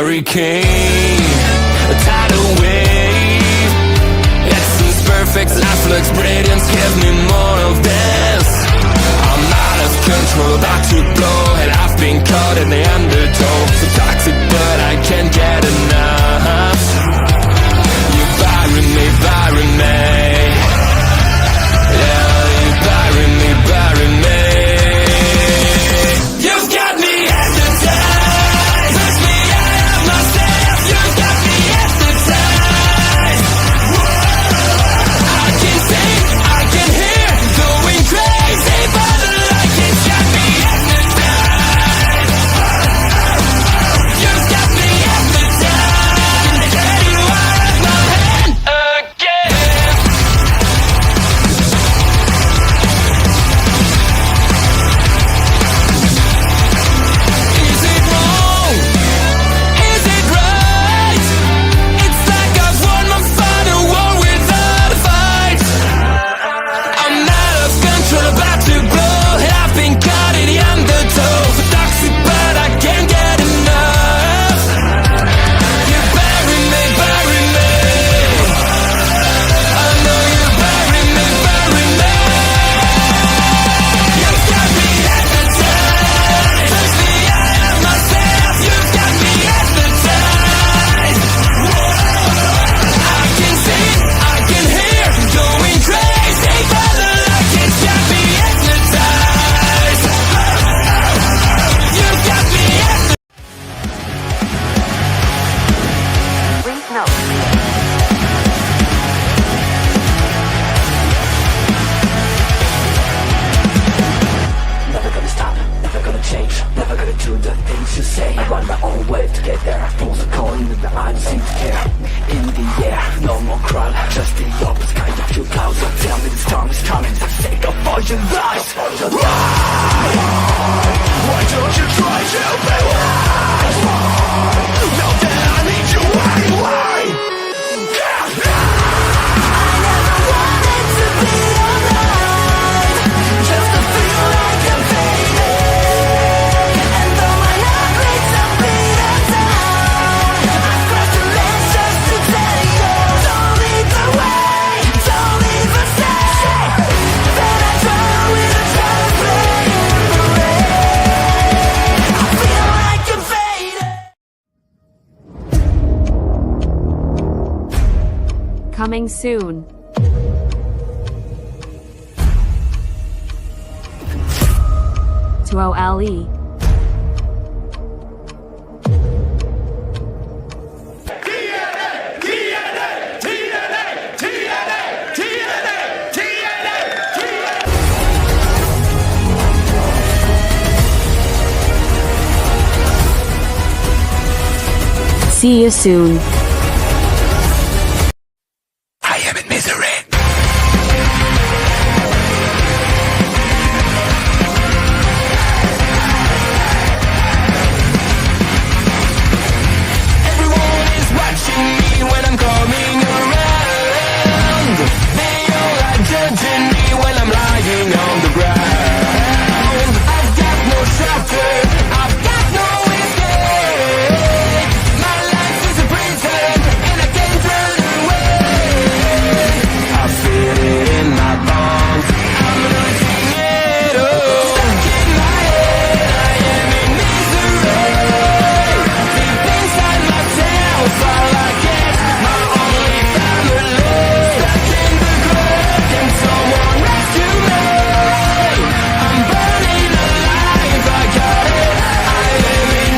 hurricane, a tidal wave. Essence perfect, life looks brilliant. Give me more of this. I'm out of control, about to blow, and I've been caught in the undertow. So toxic, but I can't get enough. You bury me, bury me. Yeah, you bury me, bury me. You've got me hypnotized. Push me out of myself. You've got me hypnotized. I can see, I can hear, going crazy, but the light has got me hypnotized. You've got me hypnotized. And there you are at my hand again. Is it wrong? Is it right? It's like I've won my final war without a fight. I'm out of control, about to blow, and I've been caught in the undertow. So toxic, but I can't get enough. You bury me, bury me. I know you bury me, bury me. You've got me hypnotized. Push me out of myself. You've got me hypnotized. I can see, I can hear, going crazy, but the light has got me hypnotized. You've got me hypnotized. Please note, Never gonna stop, never gonna change, never gonna do the things you say. I run my own way to get there. Pulls a coin in the eye, seem to care. In the air, no more crowd, just the opposite kind of few clouds. So tell me this time is coming, for the sake of all your lies. Why don't you try to be wise? Now that I need you, why? I never wanted to be alive, just to feel like I'm fading. And though my heart beats a beat of time, I've crossed the lines just to tell you, don't lead the way, don't even say that I try with a try to play in the rain. I feel like I'm fading. Coming soon. To OLE. See you soon. I am in misery. Everyone is watching me when I'm coming around. They all are judging me when I'm lying on the ground. I've got no shelter, I've got no escape. My life is a prison and I can't run away. I feel it in my bones, I'm losing it all. Stuck in my head, I am in misery. Deep inside myself, all I get, my only family. Stuck in the grave, can someone rescue me? I'm burning alive, I got it, I am in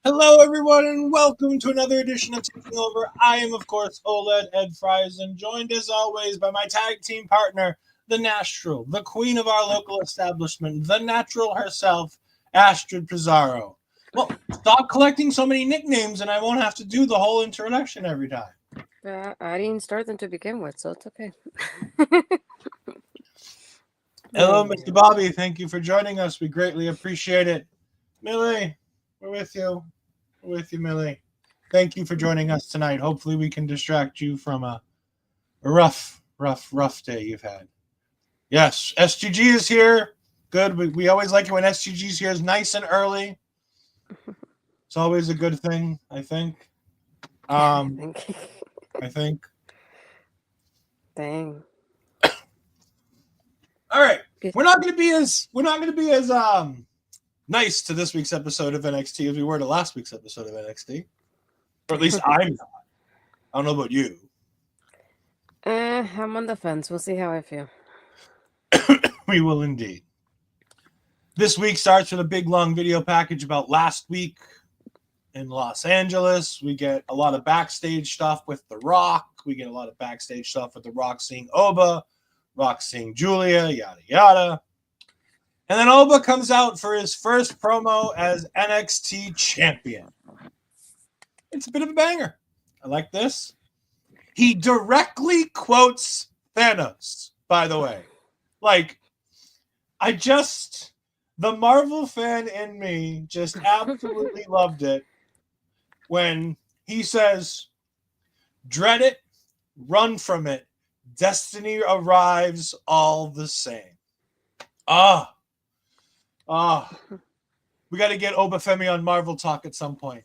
Hello, everyone, and welcome to another edition of Taking Over. I am, of course, OLED Ed Fries, and joined as always by my tag team partner, the Natural, the queen of our local establishment, the Natural herself, Astrid Pizarro. Well, stop collecting so many nicknames, and I won't have to do the whole introduction every time. I didn't start them to begin with, so it's okay. Hello, Mr. Bobby. Thank you for joining us. We greatly appreciate it. Millie, we're with you. We're with you, Millie. thank you for joining us tonight. Hopefully we can distract you from a rough day you've had. Yes, SGG is here. Good. We always like it when SGG's here. Is nice and early. It's always a good thing, I think. I think. Dang. All right. Good. We're not going to be as nice to this week's episode of NXT as we were to last week's episode of NXT. Or at least I'm not. I don't know about you. I'm on the fence. We'll see how I feel. We will indeed. This week starts with a big long video package about last week in Los Angeles. We get a lot of backstage stuff with The Rock. We get a lot of backstage stuff with The Rock seeing Oba, Rock seeing Giulia, yada yada. And then Oba comes out for his first promo as NXT champion. It's a bit of a banger. I like this. He directly quotes Thanos, by the way. Like, the Marvel fan in me just absolutely loved it when he says, dread it, run from it, destiny arrives all the same. We got to get Oba Femi on Marvel Talk at some point.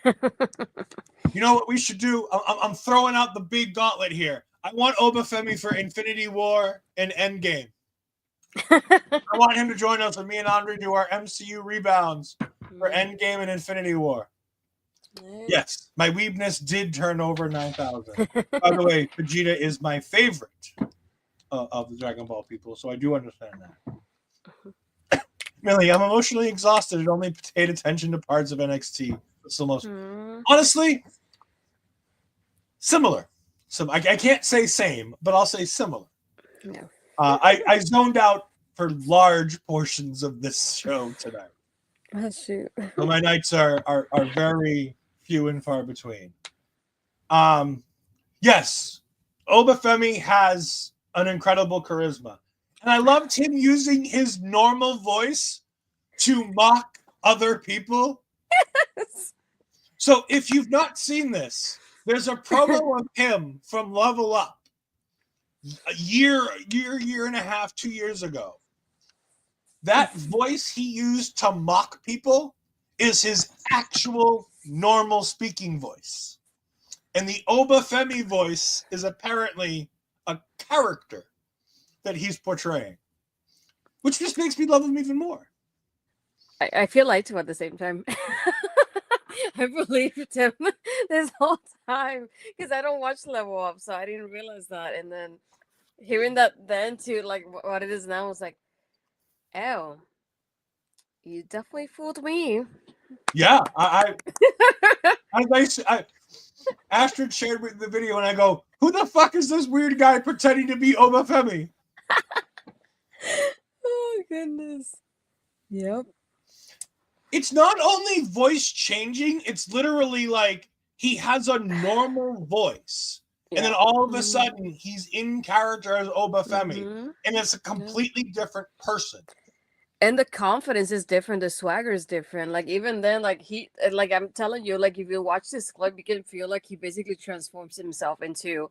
You know what we should do? I'm throwing out the big gauntlet here. I want Oba Femi for Infinity War and Endgame. I want him to join us when me and Andre do our MCU rebounds for Endgame and Infinity War. Yes, my weebness did turn over 9,000. By the way, Vegeta is my favorite of the Dragon Ball people, so I do understand that. Millie, I'm emotionally exhausted and only paid attention to parts of NXT. It's the most, honestly, similar. So I can't say same, but I'll say similar. No. I zoned out for large portions of this show tonight. Oh, shoot. So my nights are very few and far between. Yes, Oba Femi has an incredible charisma. And I loved him using his normal voice to mock other people. Yes. So if you've not seen this, there's a promo of him from Level Up a year and a half, 2 years ago. That voice he used to mock people is his actual normal speaking voice. And the Oba Femi voice is apparently a character that he's portraying, which just makes me love him even more. I feel lied to at the same time. I believed him this whole time because I don't watch Level Up, so I didn't realize that. And then hearing that then to like what it is now, was like, oh, you definitely fooled me. Yeah, I Astrid shared with the video, and I go, "Who the fuck is this weird guy pretending to be Oba Femi?" Oh goodness. Yep. It's not only voice changing; it's literally like he has a normal voice, and then all of a sudden he's in character as Oba Femi, and it's a completely different person. And the confidence is different. The swagger is different. Like even then, like I'm telling you, like if you watch this clip, you can feel like he basically transforms himself into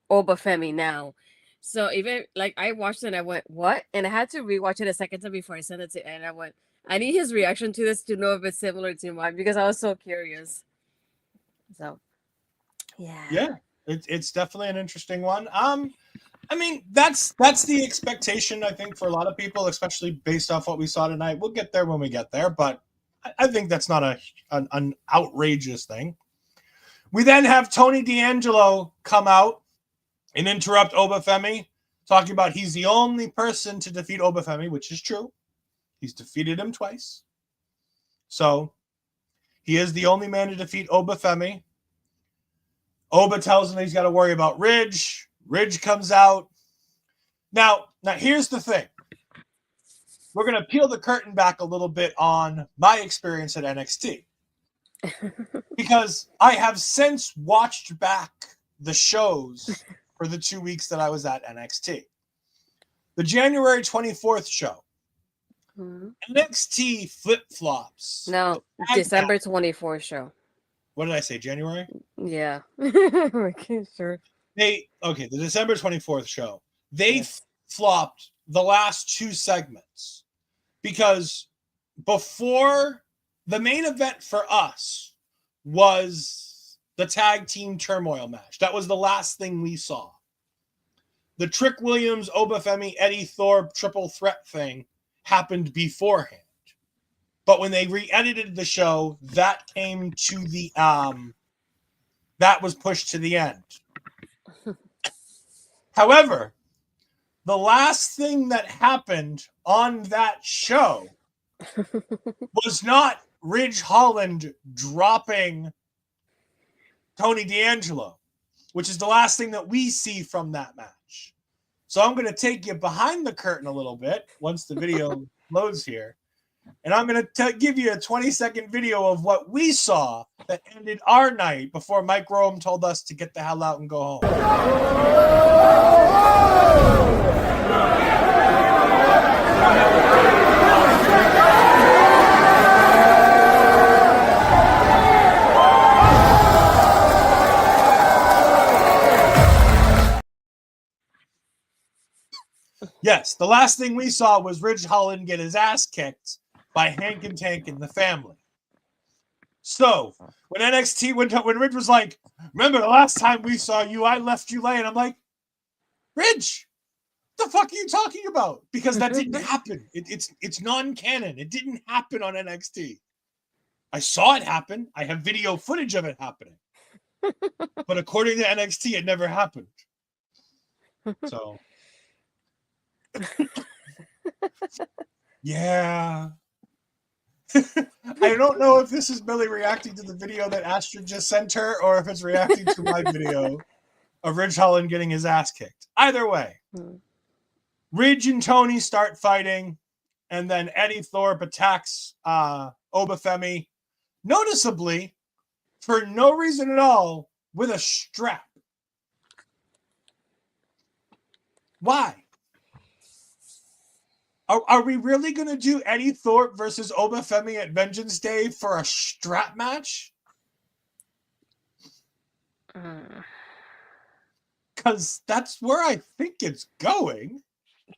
Oba Femi now. So even like I watched it and I went, what? And I had to rewatch it a second time before I sent it to and I went, I need his reaction to this to know if it's similar to mine because I was so curious. So yeah. It's definitely an interesting one. I mean, that's the expectation, I think, for a lot of people, especially based off what we saw tonight. We'll get there when we get there, but I think that's not an outrageous thing. We then have Tony D'Angelo come out and interrupt Oba Femi, talking about he's the only person to defeat Oba Femi, which is true. He's defeated him twice. So he is the only man to defeat Oba Femi. Oba tells him he's got to worry about Ridge. Ridge comes out. Now here's the thing. We're going to peel the curtain back a little bit on my experience at NXT. Because I have since watched back the shows for the 2 weeks that I was at NXT. The January 24th show. NXT flip-flops. No, December 24th show. what did I say? January? Yeah. Okay, sure. The December 24th show. They Yes. flopped the last 2 segments because before the main event for us was the tag team turmoil match. That was the last thing we saw. The Trick Williams, Oba Femi, Eddy Thorpe triple threat thing happened beforehand. But when they re-edited the show, that came to the that was pushed to the end. However, the last thing that happened on that show was not Ridge Holland dropping Tony D'Angelo, which is the last thing that we see from that match. So I'm going to take you behind the curtain a little bit once the video loads here. And I'm going to give you a 20-second video of what we saw that ended our night before Mike Rome told us to get the hell out and go home. Yes, the last thing we saw was Ridge Holland get his ass kicked by Hank and Tank and the family. So when NXT when Ridge was like, remember the last time we saw you, I left you laying. I'm like, Ridge, what the fuck are you talking about? Because that didn't happen. It's non-canon. It didn't happen on NXT. I saw it happen. I have video footage of it happening. But according to NXT, it never happened. So yeah. I don't know if this is Billy reacting to the video that Astrid just sent her or if it's reacting to my video of Ridge Holland getting his ass kicked. Either way, Ridge and Tony start fighting, and then Eddy Thorpe attacks Oba Femi, noticeably for no reason at all, with a strap. Why? Are we really going to do Eddy Thorpe versus Oba Femi at Vengeance Day for a strap match? Because that's where I think it's going.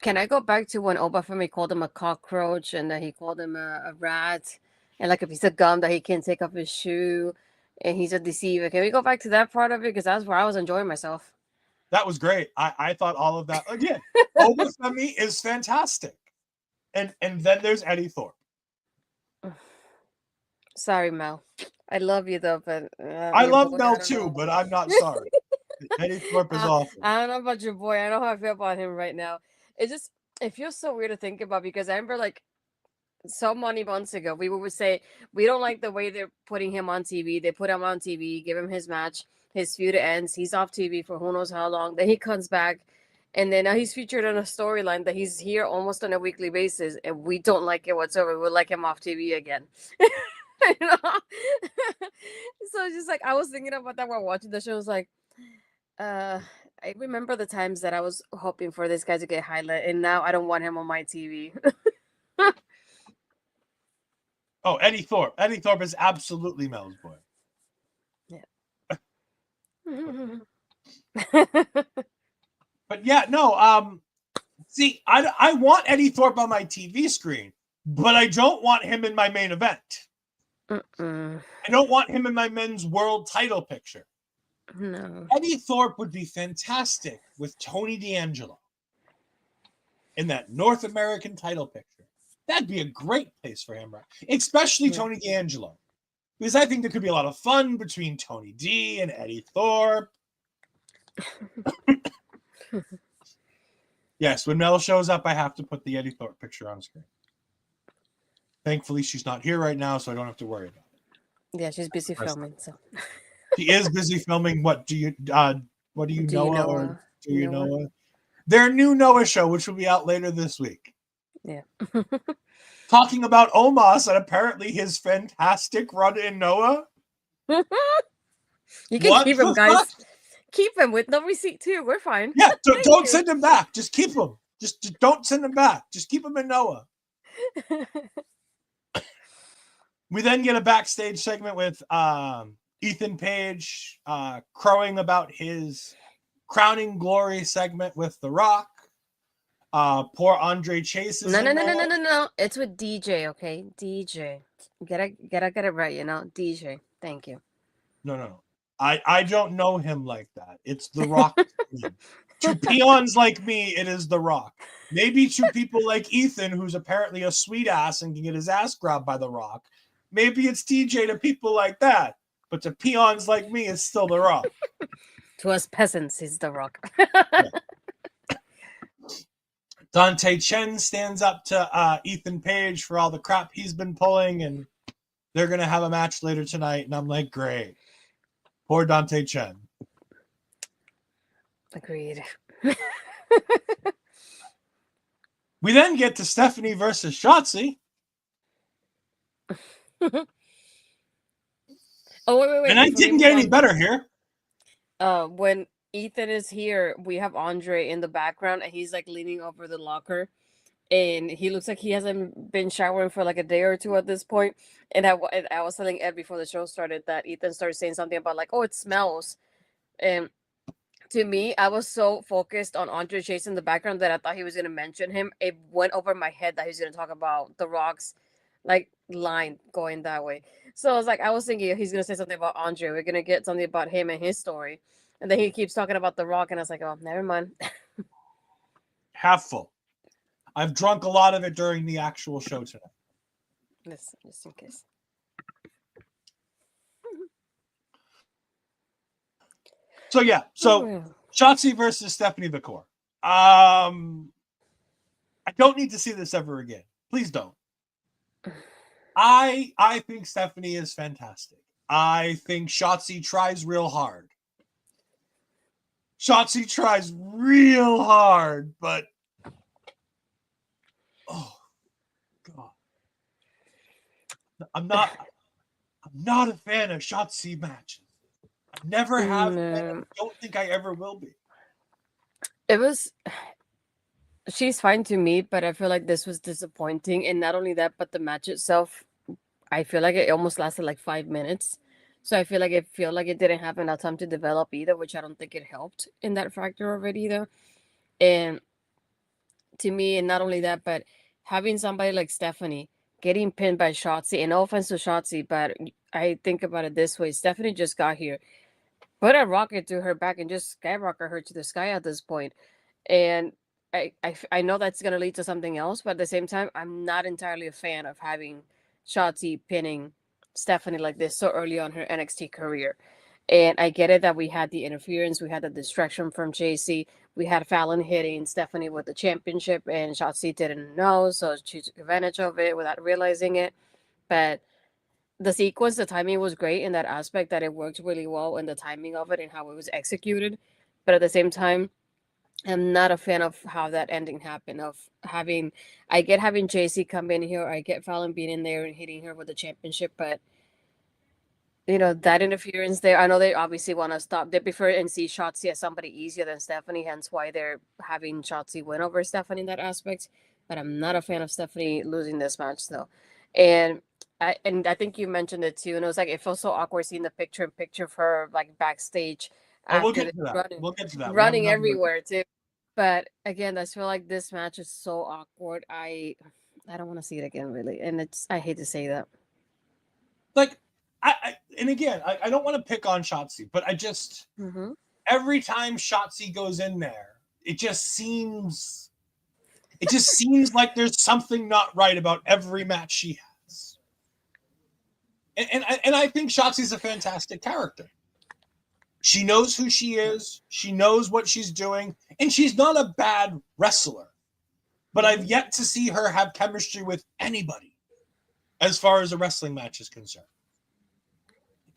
Can I go back to when Oba Femi called him a cockroach and that he called him a rat and like a piece of gum that he can't take off his shoe and he's a deceiver? Can we go back to that part of it? Because that's where I was enjoying myself. That was great. I thought all of that. Again, Oba Femi is fantastic. And then there's Eddy Thorpe. Sorry, Mel. I love you though, but I your love boy, Mel I don't too, know. but I'm not sorry. Eddy Thorpe is awful. I don't know about your boy. I know how I feel about him right now. It feels so weird to think about because I remember like so many months ago, we would say we don't like the way they're putting him on TV. They put him on TV, give him his match, his feud ends, he's off TV for who knows how long. Then he comes back, and then now he's featured in a storyline that he's here almost on a weekly basis, and we don't like it whatsoever. We like him off TV again. You know? So it's just like I was thinking about that while watching the show. I was like, I remember the times that I was hoping for this guy to get highlight, and now I don't want him on my TV. Oh, Eddy Thorpe. Eddy Thorpe is absolutely Mel's boy. But yeah, no. See, I want Eddy Thorpe on my TV screen, but I don't want him in my main event. I don't want him in my men's world title picture. No. Eddy Thorpe would be fantastic with Tony D'Angelo in that North American title picture. That'd be a great place for him, right? Especially Tony D'Angelo. Because I think there could be a lot of fun between Tony D and Eddy Thorpe. Yes, when Mel shows up, I have to put the Eddy Thorpe picture on screen. Thankfully, she's not here right now, so I don't have to worry about it. Yeah, she's busy filming. So she is busy filming. What do you Noah or do you Noah? Noah? Their new Noah show, which will be out later this week. Yeah. Talking about Omos and apparently his fantastic run in Noah. You can What keep him, the guys. fuck? Keep him with no receipt too. We're fine. Yeah, Thank don't you. send him back. Just keep him. Just don't send him back. Just keep him in Noah. We then get a backstage segment with Ethan Page crowing about his crowning glory segment with The Rock. Poor Andre Chase is No, in no, no, there. no, no, no, no. It's with DJ, okay? DJ. Gotta get it right, DJ. Thank you. No. I don't know him like that. It's The Rock. To peons like me, it is The Rock. Maybe to people like Ethan, who's apparently a sweet ass and can get his ass grabbed by The Rock. Maybe it's TJ to people like that. But to peons like me, it's still The Rock. To us peasants, he's the Rock. Dante Chen stands up to Ethan Page for all the crap he's been pulling, and they're going to have a match later tonight. And I'm like, great. Poor Dante Chen. Agreed. We then get to Stephanie versus Shotzi. Oh, wait. And I didn't get any better here. When Ethan is here, we have Andre in the background, and he's like leaning over the locker, and he looks like he hasn't been showering for like a day or two at this point. And I was telling Ed before the show started that Ethan started saying something about like, oh, it smells. And to me, I was so focused on Andre Chase in the background that I thought he was going to mention him. It went over my head that he's going to talk about The Rock's like line going that way. So I was thinking he's going to say something about Andre. We're going to get something about him and his story. And then he keeps talking about The Rock, and I was like, oh, never mind. Half full. I've drunk a lot of it during the actual show tonight. Just in case. So Shotzi versus Stephanie Vaquer. I don't need to see this ever again. Please don't. I think Stephanie is fantastic. I think Shotzi tries real hard. Shotzi tries real hard, but oh god. I'm not a fan of Shotzi matches. I never have been. I don't think I ever will be. She's fine to me, but I feel like this was disappointing. And not only that, but the match itself, I feel like it almost lasted like 5 minutes. So I feel like it didn't have enough time to develop either, which I don't think it helped in that factor of it either. And to me, and not only that, but having somebody like Stephanie getting pinned by Shotzi, and no offense to Shotzi, but I think about it this way. Stephanie just got here. Put a rocket to her back and just skyrocket her to the sky at this point. And I know that's going to lead to something else, but at the same time, I'm not entirely a fan of having Shotzi pinning Stephanie like this so early on her NXT career. And I get it that we had the interference, we had the distraction from JC, we had Fallon hitting Stephanie with the championship, and Shotzi didn't know, so she took advantage of it without realizing it. But the sequence, the timing was great in that aspect, that it worked really well in the timing of it and how it was executed. But at the same time, I'm not a fan of how that ending happened. I get having JC come in here, I get Fallon being in there and hitting her with the championship, but that interference there, I know they obviously want to stop. They prefer and see Shotzi as somebody easier than Stephanie, hence why they're having Shotzi win over Stephanie in that aspect. But I'm not a fan of Stephanie losing this match though. And I think you mentioned it too, and it was like it felt so awkward seeing the picture of her like backstage. We'll get to that. We'll get to that. Running everywhere too. But again, I feel like this match is so awkward. I don't want to see it again, really, and I hate to say that. Like, I don't want to pick on Shotzi, but I just every time Shotzi goes in there, it just seems like there's something not right about every match she has. And I think Shotzi's a fantastic character. She knows who she is. She knows what she's doing. And she's not a bad wrestler. But I've yet to see her have chemistry with anybody as far as a wrestling match is concerned.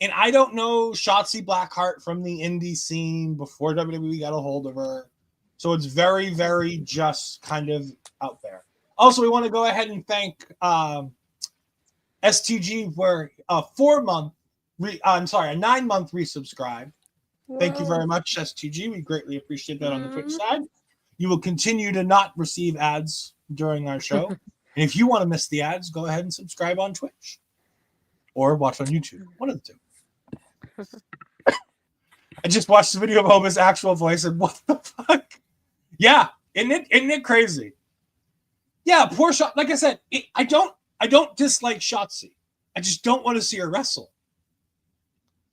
And I don't know Shotzi Blackheart from the indie scene before WWE got a hold of her. So it's very, very just kind of out there. Also, we want to go ahead and thank STG for a 9-month resubscribe. Thank you very much, STG. We greatly appreciate that on the Twitch side. You will continue to not receive ads during our show. And if you want to miss the ads, go ahead and subscribe on Twitch or watch on YouTube. One of the two. I just watched the video of Oba's actual voice and what the fuck? Yeah, isn't it crazy? Yeah, poor shot. Like I said, I don't dislike Shotzi. I just don't want to see her wrestle.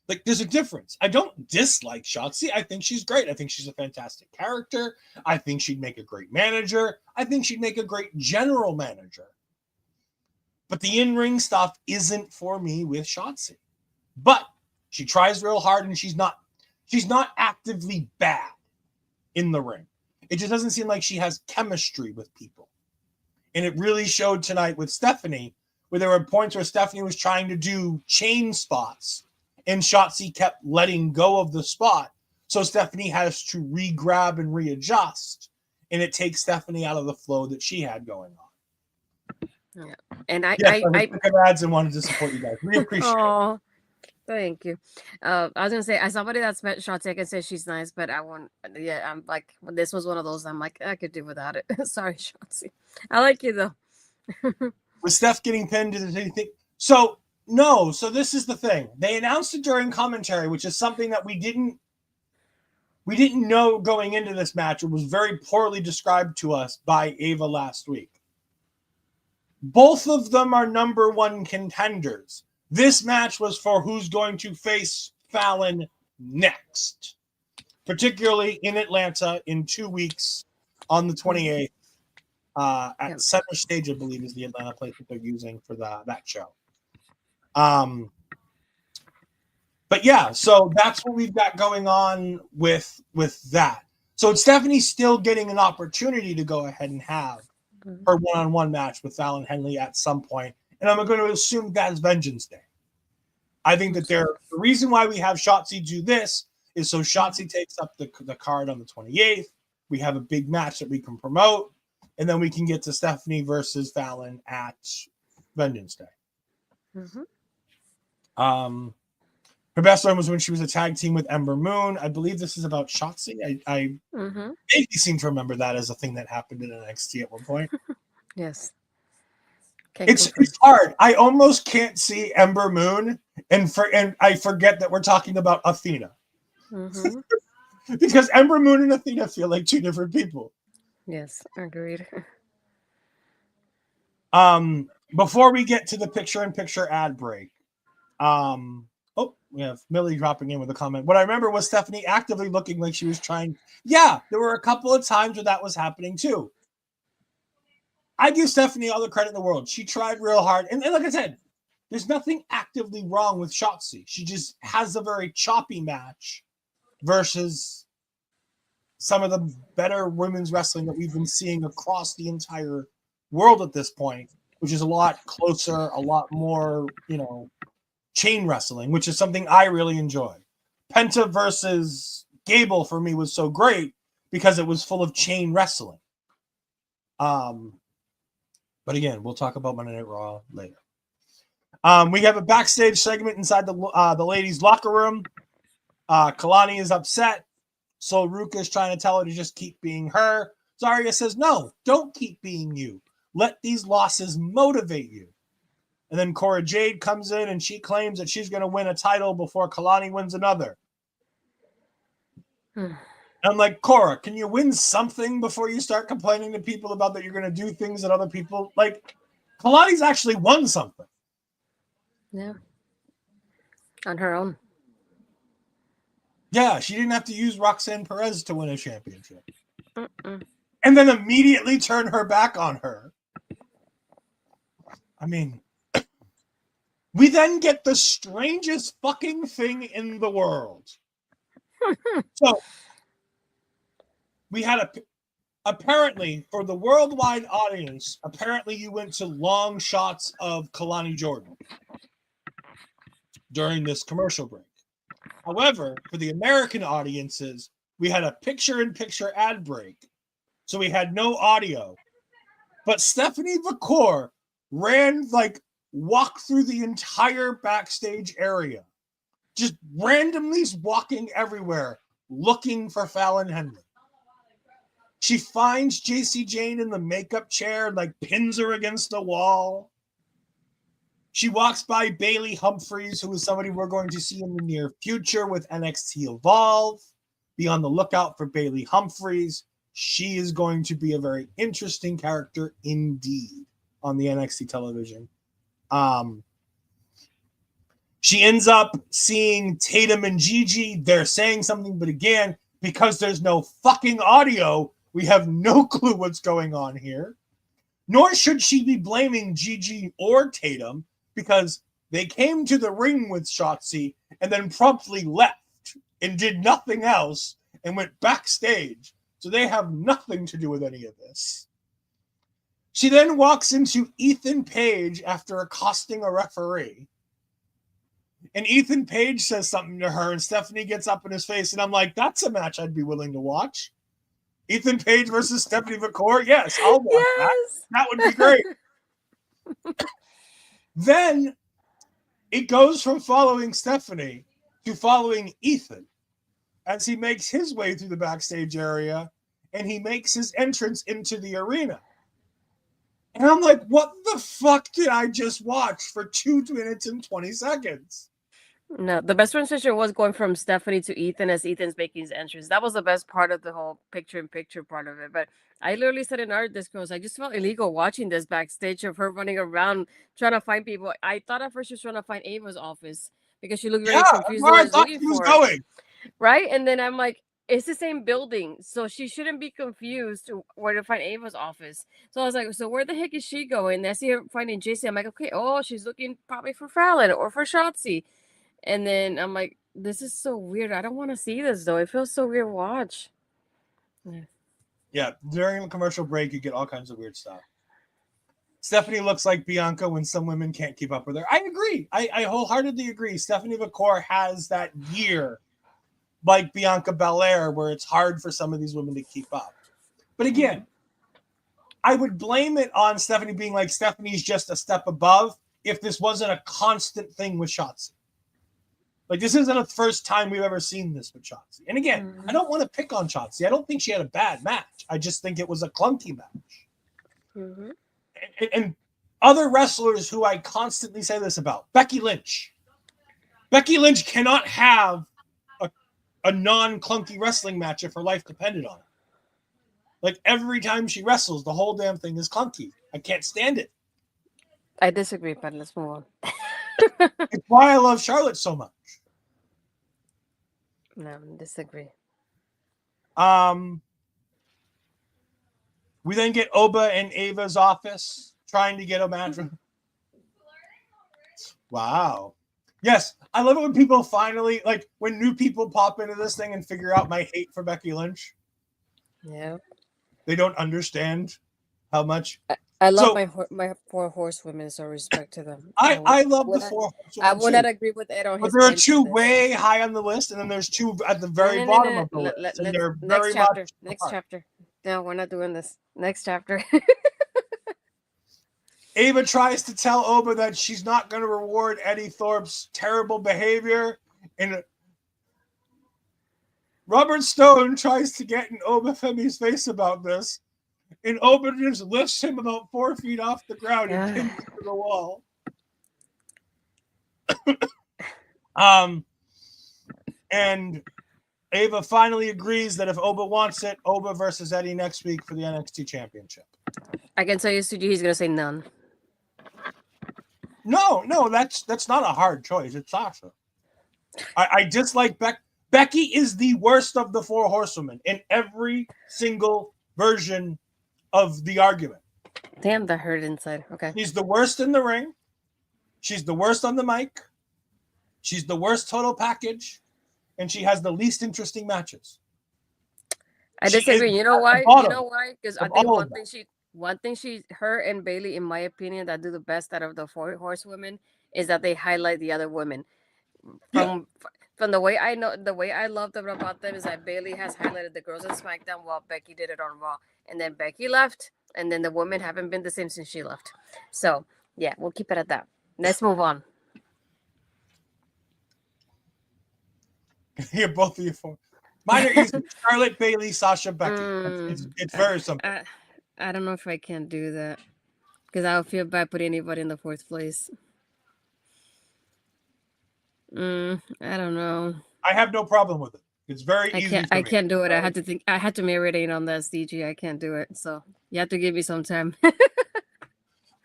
Like, there's a difference. I don't dislike Shotzi. I think she's great. I think she's a fantastic character. I think she'd make a great manager. I think she'd make a great general manager. But the in-ring stuff isn't for me with Shotzi. But she tries real hard, and she's not actively bad in the ring. It just doesn't seem like she has chemistry with people. And it really showed tonight with Stephanie, where there were points where Stephanie was trying to do chain spots, and Shotzi kept letting go of the spot. So Stephanie has to re-grab and readjust, and it takes Stephanie out of the flow that she had going on. Yeah, and I ads and wanted to support you guys. We appreciate it. Thank you. I was gonna say, as somebody that's met Shotzi, I can say she's nice, but I won't. Yeah, I'm like, this was one of those. I'm like, I could do without it. Sorry, Shotzi. I like you though. Was Steph getting pinned? Did anything? So no. So this is the thing. They announced it during commentary, which is something that we didn't know going into this match. It was very poorly described to us by Ava last week. Both of them are number one contenders. This match was for who's going to face Fallon next, particularly in Atlanta in 2 weeks on the 28th at Center Stage, I believe, is the Atlanta place that they're using for that show. But yeah, so that's what we've got going on with that. So Stephanie's still getting an opportunity to go ahead and have her one-on-one match with Fallon Henley at some point, and I'm going to assume that's Vengeance Day. I think that the reason why we have Shotzi do this is so Shotzi takes up the card on the 28th. We have a big match that we can promote, and then we can get to Stephanie versus Fallon at Vengeance Day. Her best run was when she was a tag team with Ember Moon. I believe this is about Shotzi. I vaguely seem to remember that as a thing that happened in NXT at one point. Yes. It's hard. I almost can't see Ember Moon, and I forget that we're talking about Athena. Because Ember Moon and Athena feel like two different people. Yes, agreed. Before we get to the picture-in-picture ad break, we have Millie dropping in with a comment. What I remember was Stephanie actively looking like she was trying. Yeah, there were a couple of times where that was happening too. I give Stephanie all the credit in the world. She tried real hard. And like I said, there's nothing actively wrong with Shotzi. She just has a very choppy match versus some of the better women's wrestling that we've been seeing across the entire world at this point, which is a lot closer, a lot more, chain wrestling, which is something I really enjoy. Penta versus Gable for me was so great because it was full of chain wrestling. But again, we'll talk about Monday Night Raw later. We have a backstage segment inside the ladies' locker room. Kelani is upset, so Ruca is trying to tell her to just keep being her. Zaria says, no, don't keep being you. Let these losses motivate you. And then Cora Jade comes in and she claims that she's going to win a title before Kelani wins another. I'm like, Cora, can you win something before you start complaining to people about that you're going to do things that other people like? Kelani's actually won something. Yeah. On her own. Yeah, she didn't have to use Roxanne Perez to win a championship. And then immediately turn her back on her. I mean, we then get the strangest fucking thing in the world. So, we had apparently, for the worldwide audience, apparently you went to long shots of Kelani Jordan during this commercial break. However, for the American audiences, we had a picture-in-picture ad break. So we had no audio. But Stephanie Vaquer walked through the entire backstage area. Just randomly walking everywhere, looking for Fallon Henley. She finds JC Jane in the makeup chair and pins her against the wall. She walks by Bailey Humphries, who is somebody we're going to see in the near future with NXT Evolve. Be on the lookout for Bailey Humphries. She is going to be a very interesting character indeed on the NXT television. She ends up seeing Tatum and Gigi. They're saying something, but again, because there's no fucking audio, we have no clue what's going on here. Nor should she be blaming Gigi or Tatum, because they came to the ring with Shotzi and then promptly left and did nothing else and went backstage. So they have nothing to do with any of this. She then walks into Ethan Page after accosting a referee. And Ethan Page says something to her, and Stephanie gets up in his face, and I'm like, that's a match I'd be willing to watch. Ethan Page versus Stephanie Vaquer? Yes, I'll watch that. That would be great. Then it goes from following Stephanie to following Ethan as he makes his way through the backstage area, and he makes his entrance into the arena. And I'm like, what the fuck did I just watch for 2 minutes and 20 seconds? No, the best transition was going from Stephanie to Ethan as Ethan's making his entrance. That was the best part of the whole picture-in-picture part of it. But I literally said in our Discord, I just felt illegal watching this backstage of her running around trying to find people. I thought at first she was trying to find Ava's office because she looked very confused. Where I thought she was going. Right? And then I'm like, it's the same building, so she shouldn't be confused to where to find Ava's office. So I was like, so where the heck is she going? And I see her finding JC. I'm like, okay, oh, she's looking probably for Fallon or for Shotzi. And then I'm like, this is so weird. I don't want to see this, though. It feels so weird to watch. Yeah, during the commercial break, you get all kinds of weird stuff. Stephanie looks like Bianca when some women can't keep up with her. I agree. I wholeheartedly agree. Stephanie Vaquer has that year like Bianca Belair where it's hard for some of these women to keep up. But again, I would blame it on Stephanie being like Stephanie's just a step above if this wasn't a constant thing with Shotzi. Like, this isn't the first time we've ever seen this with Shotzi. And again, I don't want to pick on Shotzi. I don't think she had a bad match. I just think it was a clunky match. And other wrestlers who I constantly say this about, Becky Lynch. Becky Lynch cannot have a non-clunky wrestling match if her life depended on it. Like, every time she wrestles, the whole damn thing is clunky. I can't stand it. I disagree, but let's move on. It's why I love Charlotte so much. No, disagree. We then get Oba in Ava's office trying to get a match. Wow. Yes, I love it when people finally, like, when new people pop into this thing and figure out my hate for Becky Lynch. Yeah. They don't understand how much. I love my 4 horsewomen, so respect to them. I love the 4 horsewomen. I would not agree with Ed on his. But there are 2 way high on the list, and then there's 2 at the very bottom of the list. And they're very much next chapter. No, we're not doing this. Next chapter. Ava tries to tell Oba that she's not going to reward Eddy Thorpe's terrible behavior. And Robert Stone tries to get in Oba Femi's face about this. And Oba just lifts him about 4 feet off the ground and pins him to the wall. And Ava finally agrees that if Oba wants it, Oba versus Eddy next week for the NXT Championship. I can tell you, Suji, he's going to say none. No, that's not a hard choice. It's Sasha. I dislike Becky is the worst of the 4 horsewomen in every single version of the argument. Damn, that hurt inside. Okay. She's the worst in the ring. She's the worst on the mic. She's the worst total package. And she has the least interesting matches. I disagree. You know why? You know why? Because I think one thing her and Bailey, in my opinion, that do the best out of the 4 horsewomen is that they highlight the other women. From the way I know, the way I loved about them is that Bailey has highlighted the girls on SmackDown while Becky did it on Raw. And then Becky left, and then the women haven't been the same since she left. So, yeah, we'll keep it at that. Let's move on. Here, both of you 4. Mine are easy. Charlotte, Bailey, Sasha, Becky. It's very simple. I don't know if I can do that because I would feel bad putting anybody in the 4th place. I don't know. I have no problem with it. It's very easy for I me. can't do it. I had to think. I had to marinate on the SDG. I can't do it. So you have to give me some time.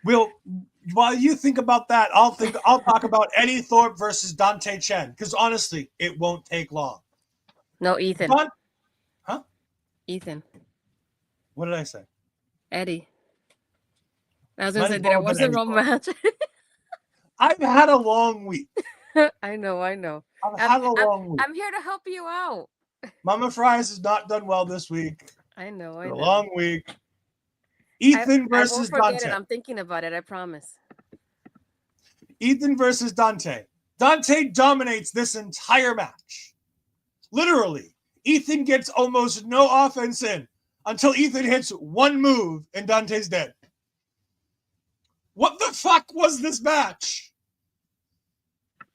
While you think about that, I'll talk about Eddy Thorpe versus Dante Chen, because honestly, it won't take long. No, Ethan. Huh? Ethan. What did I say? Eddie. I was gonna Might say as that well it have was been the Eddy wrong Thorpe. match. I've had a long week. I know. I've had a long week. I'm here to help you out. Mama Fries has not done well this week. I know. It's been a long week. Ethan I won't versus forget Dante. it. I'm thinking about it. I promise. Ethan versus Dante. Dante dominates this entire match. Literally, Ethan gets almost no offense in until Ethan hits one move and Dante's dead. What the fuck was this match?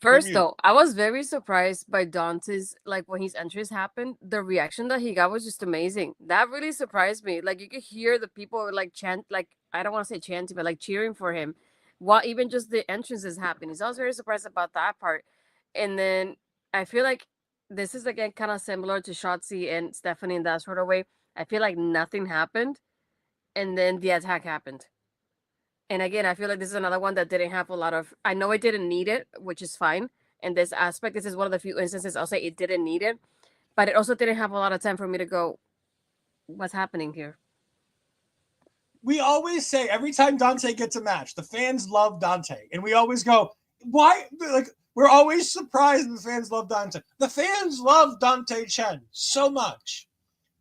First, though, I was very surprised by Dante's, like, when his entrance happened, the reaction that he got was just amazing. That really surprised me. Like, you could hear the people, like, chant, like, I don't want to say chanting, but, like, cheering for him while even just the entrances happening. So I was very surprised about that part. And then I feel like this is, again, kind of similar to Shotzi and Stephanie in that sort of way. I feel like nothing happened, and then the attack happened. And again, I feel like this is another one that didn't have a lot of. I know it didn't need it, which is fine. In this aspect, this is one of the few instances I'll say it didn't need it, but it also didn't have a lot of time for me to go, what's happening here? We always say every time Dante gets a match, the fans love Dante. And we always go, why? Like, we're always surprised the fans love Dante. The fans love Dante Chen so much.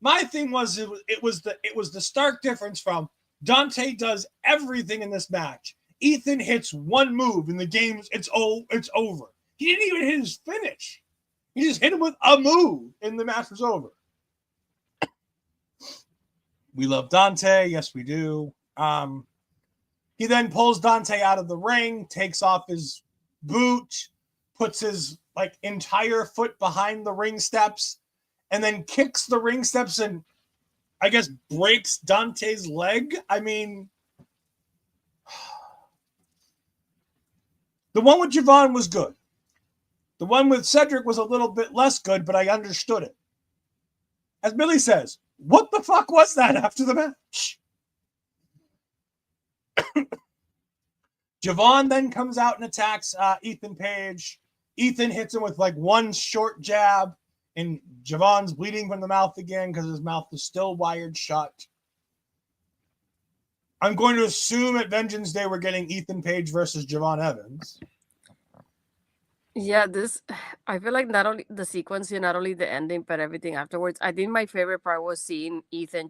My thing was it was the stark difference from Dante does everything in this match. Ethan hits one move in the game. It's over. He didn't even hit his finish. He just hit him with a move, and the match was over. We love Dante. Yes, we do. He then pulls Dante out of the ring, takes off his boot, puts his like entire foot behind the ring steps, and then kicks the ring steps and I guess breaks Dante's leg. I mean, the one with Javon was good. The one with Cedric was a little bit less good, but I understood it. As Billy says, what the fuck was that after the match? Javon then comes out and attacks Ethan Page. Ethan hits him with like one short jab, and Javon's bleeding from the mouth again because his mouth is still wired shut. I'm going to assume at Vengeance Day we're getting Ethan Page versus Javon Evans. Yeah, I feel like not only the sequence here, not only the ending, but everything afterwards. I think my favorite part was seeing Ethan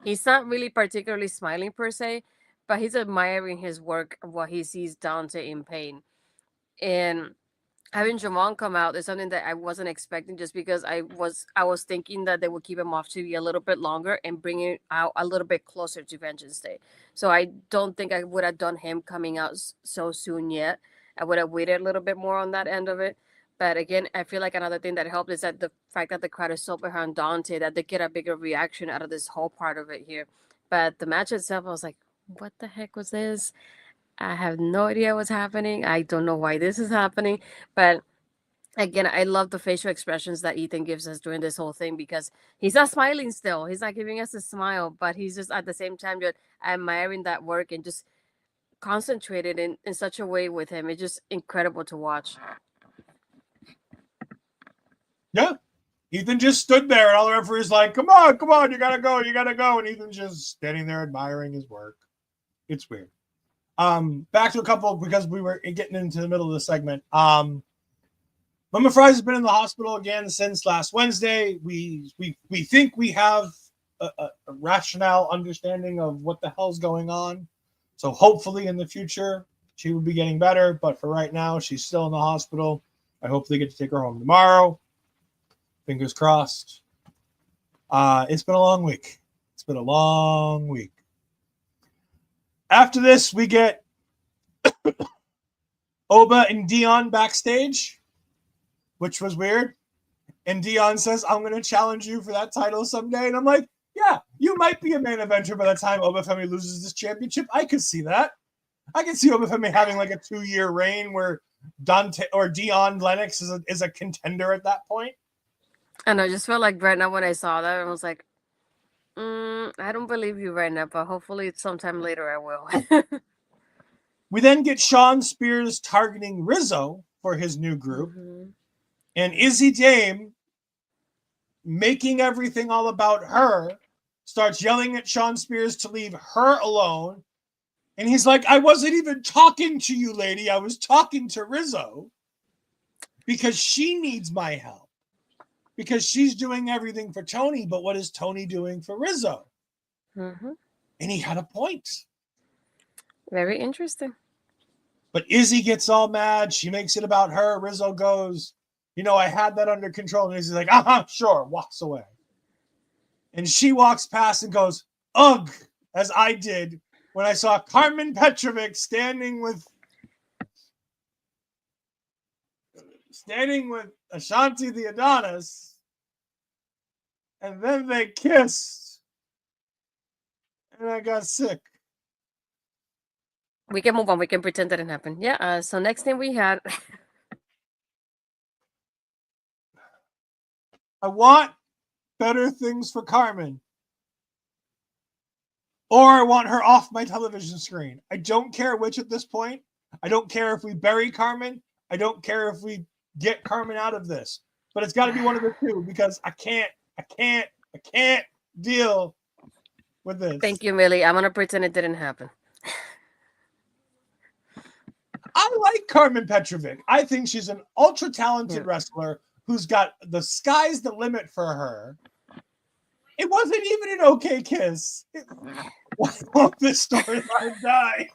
he's not really particularly smiling per se, but he's admiring his work while he sees Dante in pain. And having Javon come out is something that I wasn't expecting, just because I was thinking that they would keep him off TV a little bit longer and bring it out a little bit closer to Vengeance Day. So I don't think I would have done him coming out so soon yet. I would have waited a little bit more on that end of it. But again, I feel like another thing that helped is that the fact that the crowd is so behind Dante that they get a bigger reaction out of this whole part of it here. But the match itself, I was like, what the heck was this? I have no idea what's happening. I don't know why this is happening. But again, I love the facial expressions that Ethan gives us during this whole thing, because he's not smiling still. He's not giving us a smile, but he's just at the same time just admiring that work and just concentrated in such a way with him. It's just incredible to watch. Yeah. Ethan just stood there and all the referees like, come on, you gotta go. And Ethan's just standing there admiring his work. It's weird. Back to a couple, because we were getting into the middle of the segment. Mama Fries has been in the hospital again since last Wednesday. We think we have a rationale understanding of what the hell's going on. So hopefully in the future she will be getting better. But for right now, she's still in the hospital. I hope they get to take her home tomorrow. Fingers crossed. It's been a long week. After this, we get Oba and Dion backstage, which was weird. And Dion says, I'm going to challenge you for that title someday. And I'm like, yeah, you might be a main eventer by the time Oba Femi loses this championship. I could see that. I could see Oba Femi having like a 2-year reign where Dante or Dion Lennox is a contender at that point. And I just felt like right now when I saw that, I was like, I don't believe you right now, but hopefully sometime later I will. We then get Shawn Spears targeting Rizzo for his new group, and Izzy Dame, making everything all about her, starts yelling at Shawn Spears to leave her alone. And he's like, I wasn't even talking to you, lady. I was talking to Rizzo because she needs my help. Because she's doing everything for Tony, but what is Tony doing for Rizzo? And he had a point. Very interesting. But Izzy gets all mad. She makes it about her. Rizzo goes, I had that under control. And Izzy's like, sure, walks away. And she walks past and goes, ugh, as I did when I saw Karmen Petrovic standing with Ashante the Adonis, and then they kissed, and I got sick. We can move on. We can pretend that didn't happen. Yeah. So next thing we had. I want better things for Karmen. Or I want her off my television screen. I don't care which at this point. I don't care if we bury Karmen. I don't care if we get Karmen out of this. But it's got to be one of the two because I can't deal with this. Thank you, Millie. I'm going to pretend it didn't happen. I like Karmen Petrovic. I think she's an ultra talented wrestler who's got the sky's the limit for her. It wasn't even an okay kiss. Why won't this storyline die?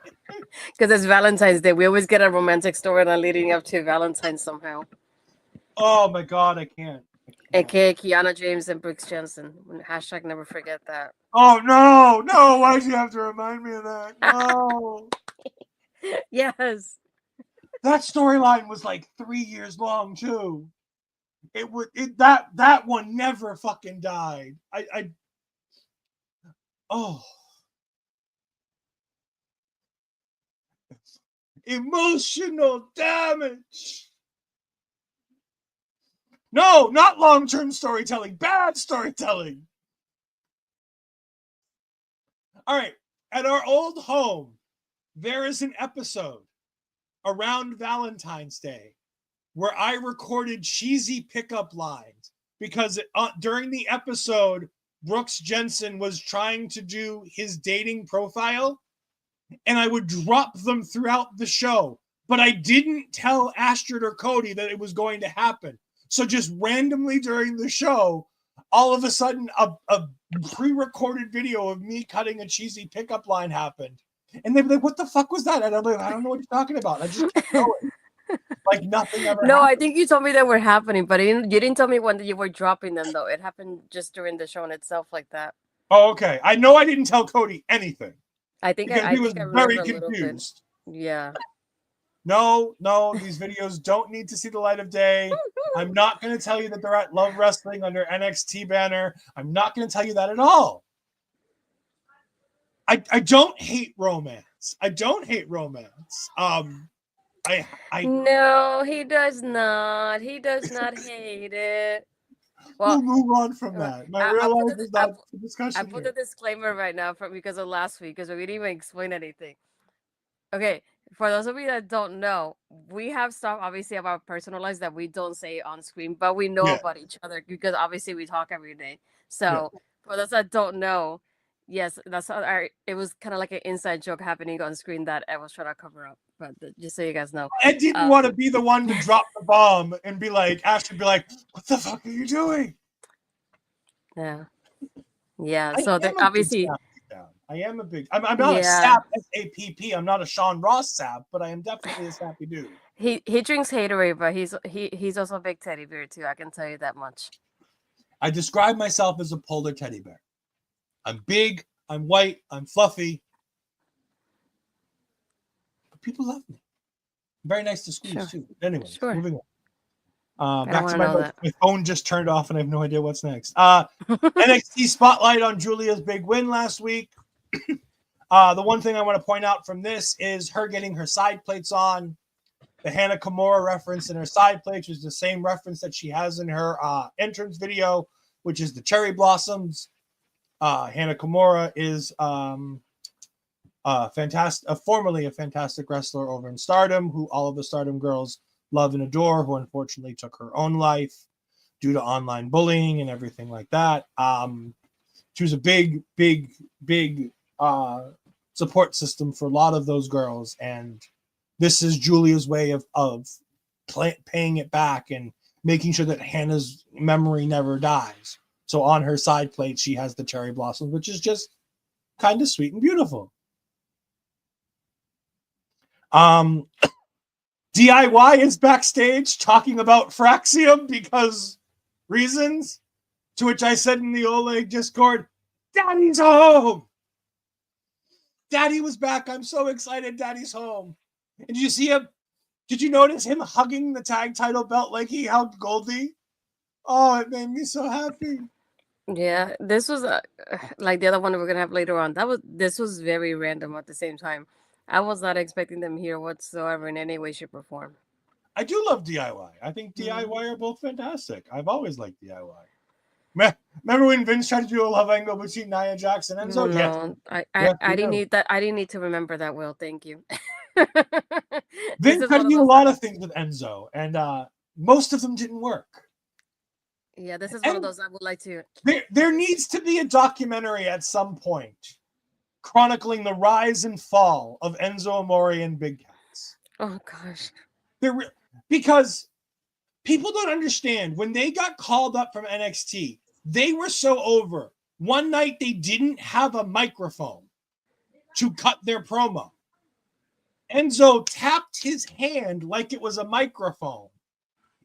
Because it's Valentine's Day. We always get a romantic storyline leading up to Valentine's somehow. Oh my God, I can't. AKA Kiana James and Brooks Jensen. Hashtag never forget that. Oh no, why'd you have to remind me of that? No. Yes. That storyline was like 3 years long too. That one never fucking died. Emotional damage. No, not long-term storytelling. Bad storytelling. All right. At our old home, there is an episode around Valentine's Day where I recorded cheesy pickup lines because during the episode, Brooks Jensen was trying to do his dating profile, and I would drop them throughout the show. But I didn't tell Astrid or Cody that it was going to happen. So just randomly during the show, all of a sudden, a pre-recorded video of me cutting a cheesy pickup line happened. And they'd be like, what the fuck was that? And I'm like, I don't know what you're talking about. I just kept going. Like nothing ever happened. I think you told me they were happening, but you didn't tell me when you were dropping them, though. It happened just during the show in itself like that. Oh, okay. I know I didn't tell Cody anything. I think he was very confused. Yeah. No, these videos don't need to see the light of day. I'm not going to tell you that they're at Love Wrestling under NXT banner. I'm not going to tell you that at all. I don't hate romance. No, he does not. He does not hate it. Well, we'll move on from that. My real life is not the discussion. I put a disclaimer right now because of last week because we didn't even explain anything. Okay, for those of you that don't know, we have stuff obviously about our personal lives that we don't say on screen, but we know about each other because obviously we talk every day. So for those that don't know, yes, that's how it was kind of like an inside joke happening on screen that I was trying to cover up. But just so you guys know, Ed didn't want to be the one to drop the bomb and be like, Ashton, be like, what the fuck are you doing? Yeah. So obviously, I am a big. I'm not a sap SAPP. I'm not a Sean Ross sap, but I am definitely a sappy dude. He drinks haterade, but he's also a big teddy bear too. I can tell you that much. I describe myself as a polar teddy bear. I'm big. I'm white. I'm fluffy. People love me. Very nice to squeeze too. Anyway, moving on. Back to my phone just turned off and I have no idea what's next. NXT spotlight on Giulia's big win last week. The one thing I want to point out from this is her getting her side plates on. The Hannah Kimura reference in her side plate was the same reference that she has in her entrance video, which is the cherry blossoms. Hannah Kimura is formerly a fantastic wrestler over in Stardom, who all of the Stardom girls love and adore, who unfortunately took her own life due to online bullying and everything like that. She was a big support system for a lot of those girls, and this is Giulia's way of paying it back and making sure that Hannah's memory never dies. So on her side plate, she has the cherry blossoms, which is just kind of sweet and beautiful. DIY is backstage talking about Fraxium because reasons, to which I said in the Oleg Discord, Daddy's home! Daddy was back. I'm so excited. Daddy's home. And did you see him? Did you notice him hugging the tag title belt like he hugged Goldie? Oh, it made me so happy. Yeah, this was like the other one we're gonna have later on. This was very random at the same time. I was not expecting them here whatsoever in any way, shape, or form. I do love DIY. I think DIY are both fantastic. I've always liked DIY. Remember when Vince tried to do a love angle between Nia Jax and Enzo? No, Yes. I didn't need that. I didn't need to remember that. Will, thank you. Vince tried to do a lot of things with Enzo, and most of them didn't work. Yeah, this is one of those I would like to. There needs to be a documentary at some point chronicling the rise and fall of Enzo Amore and Big Cats. Oh gosh. Because people don't understand, when they got called up from NXT, they were so over. One night they didn't have a microphone to cut their promo. Enzo tapped his hand like it was a microphone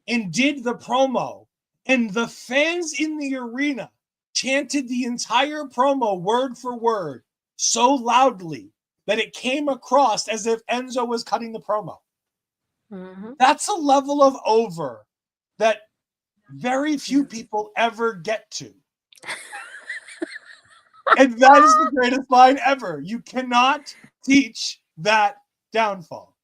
and did the promo. And the fans in the arena chanted the entire promo word for word so loudly that it came across as if Enzo was cutting the promo. Mm-hmm. That's a level of over that very few people ever get to. And that is the greatest line ever. You cannot teach that downfall.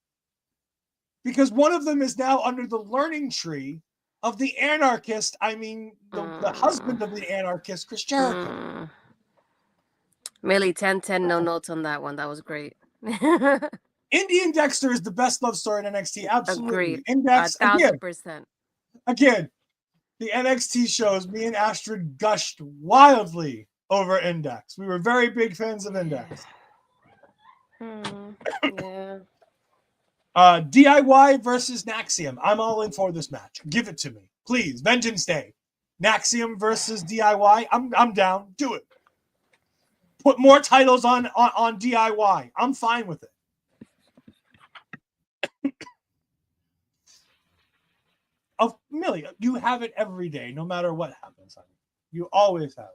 Because one of them is now under the learning tree of the anarchist, the husband of the anarchist, Chris Jericho. Millie, 10-10, no notes on that one. That was great. Indian Dexter is the best love story in NXT. Absolutely. Agreed. Index, 1,000%. Again, the NXT shows, me and Astrid gushed wildly over Index. We were very big fans of Index. Yeah. DIY versus Naxium. I'm all in for this match. Give it to me. Please. Vengeance Day. Naxium versus DIY. I'm down. Do it. Put more titles on DIY. I'm fine with it. Millie, you have it every day, no matter what happens, honey. You always have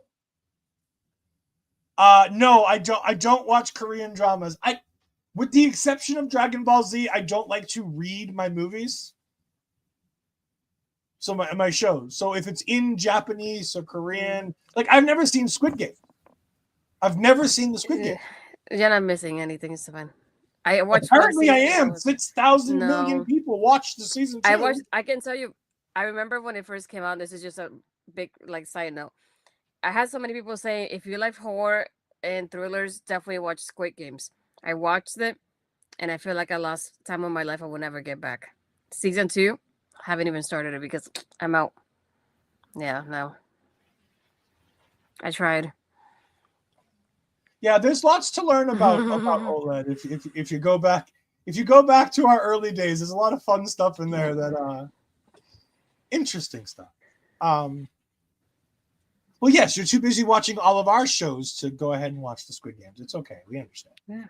it. No, I don't watch Korean dramas. With the exception of Dragon Ball Z, I don't like to read my movies. So my shows. So if it's in Japanese or Korean, like I've never seen Squid Game. I've never seen the Squid Game. You're not missing anything, Stefan. I watched. Apparently, I am. 6,000 million people watched the season 2. I can tell you. I remember when it first came out. This is just a big side note. I had so many people say, if you like horror and thrillers, definitely watch Squid Games. I watched it, and I feel like I lost time of my life I will never get back. Season 2, haven't even started it because I'm out. Yeah, no. I tried. Yeah, there's lots to learn about OLED. If you go back to our early days, there's a lot of fun stuff in there that interesting stuff. Well, yes, you're too busy watching all of our shows to go ahead and watch the Squid Games. It's okay, we understand. Yeah.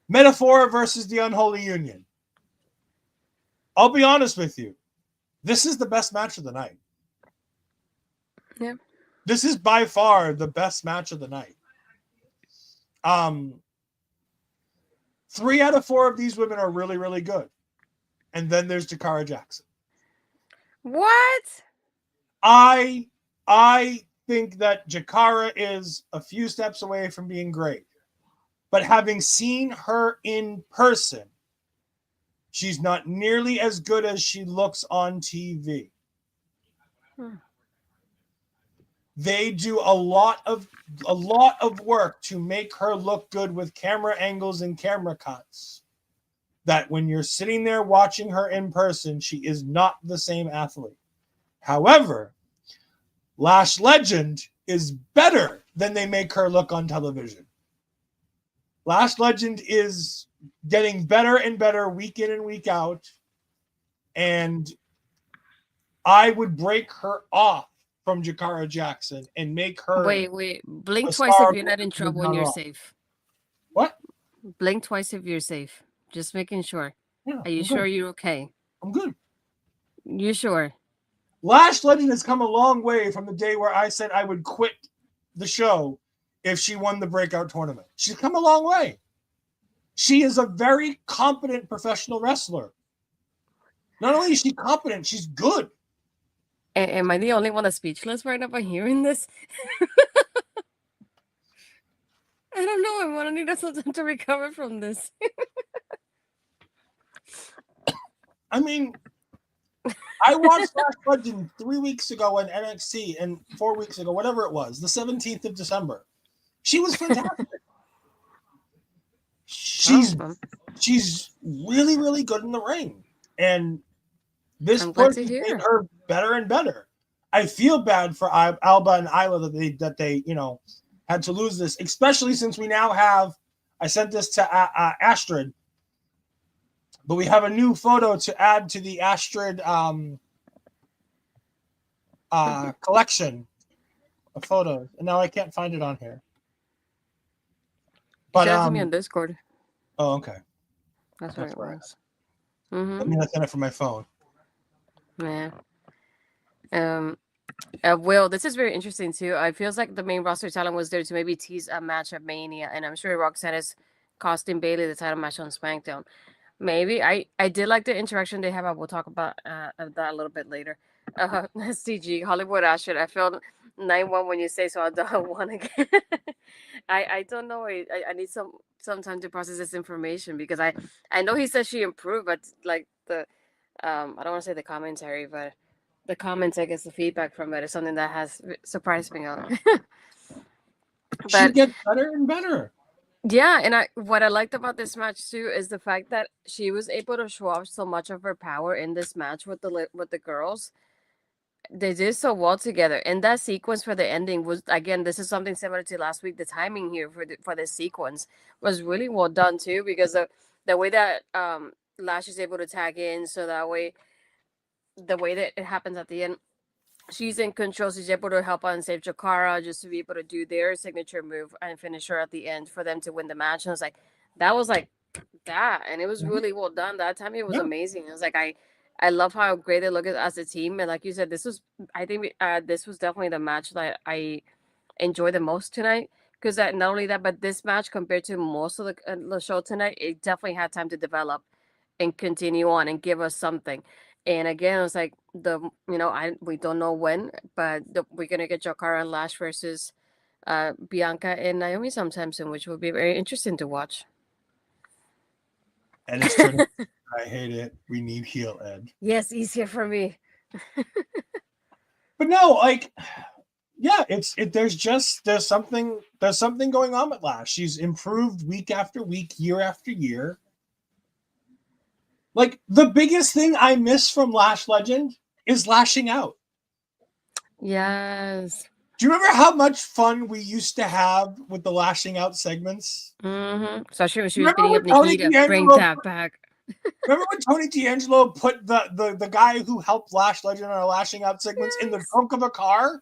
Metaphora versus the Unholy Union. I'll be honest with you. This is the best match of the night. Yeah. This is by far the best match of the night. 3 out of 4 of these women are really, really good. And then there's Jakara Jackson. What? I think that Jakara is a few steps away from being great. But having seen her in person, She's not nearly as good as she looks on TV. They do a lot of work to make her look good with camera angles and camera cuts. That when you're sitting there watching her in person, she is not the same athlete. However, Lash Legend is better than they make her look on television. Lash Legend is getting better and better week in and week out. And I would break her off from Jakara Jackson and make her. Wait. Blink a twice star if you're not in trouble and you're safe. What? Blink twice if you're safe. Just making sure. Yeah, Are you sure you're okay? I'm good. You sure? Lash Legend has come a long way from the day where I said I would quit the show if she won the breakout tournament. She's come a long way. She is a very competent professional wrestler. Not only is she competent, she's good. Am I the only one that's speechless right now by hearing this? I don't know. I'm gonna need some time to recover from this. I mean, I watched Lash Legend 3 weeks ago in NXT and 4 weeks ago, whatever it was, the 17th of December. She was fantastic. She's really, really good in the ring. And this push has made her better and better. I feel bad for Alba and Isla that they had to lose this, especially since we now have. I sent this to Astrid, but we have a new photo to add to the Astrid collection of photos, and now I can't find it on here. But send me on Discord. Oh, okay. That's what it was. Let me send it from my phone. Yeah. Will, this is very interesting too. I feels like the main roster talent was there to maybe tease a match at Mania, and I'm sure Roxanne is costing Bailey the title match on SmackDown. Maybe I did like the interaction they have. I will talk about that a little bit later. STG Hollywood Ashford. I felt 9-1 when you say so. I'll do 1 again. I don't know. I need some time to process this information because I know he said she improved, but like the I don't want to say the commentary, but the comments, I guess the feedback from it is something that has surprised me. She gets better and better. Yeah, and what I liked about this match too is the fact that she was able to show off so much of her power in this match with the girls. They did so well together, and that sequence for the ending was, again, this is something similar to last week. The timing here for this sequence was really well done too, because the way that Lash is able to tag in, so that way, the way that it happens at the end, she's in control. She's able to help out and save Jakara just to be able to do their signature move and finish her at the end for them to win the match. And I was like, that was like that, and it was really well done. That time it was amazing. I was like, I love how great they look as a team, and like you said, this was definitely the match that I enjoyed the most tonight. Because not only that, but this match compared to most of the show tonight, it definitely had time to develop and continue on and give us something. And again, it's like we don't know when, but we're gonna get Jakara and Lash versus Bianca and Naomi sometime soon, which will be very interesting to watch. And it's true. I hate it. We need heel Ed. Yes, easier for me. But no, like, yeah, there's something going on with Lash. She's improved week after week, year after year. Like, the biggest thing I miss from Lash Legend is lashing out. Yes. Do you remember how much fun we used to have with the lashing out segments? Mm-hmm. Especially when she was beating up Nikita. Bring that back. Remember when Tony D'Angelo put the guy who helped Lash Legend on our lashing out segments in the trunk of a car?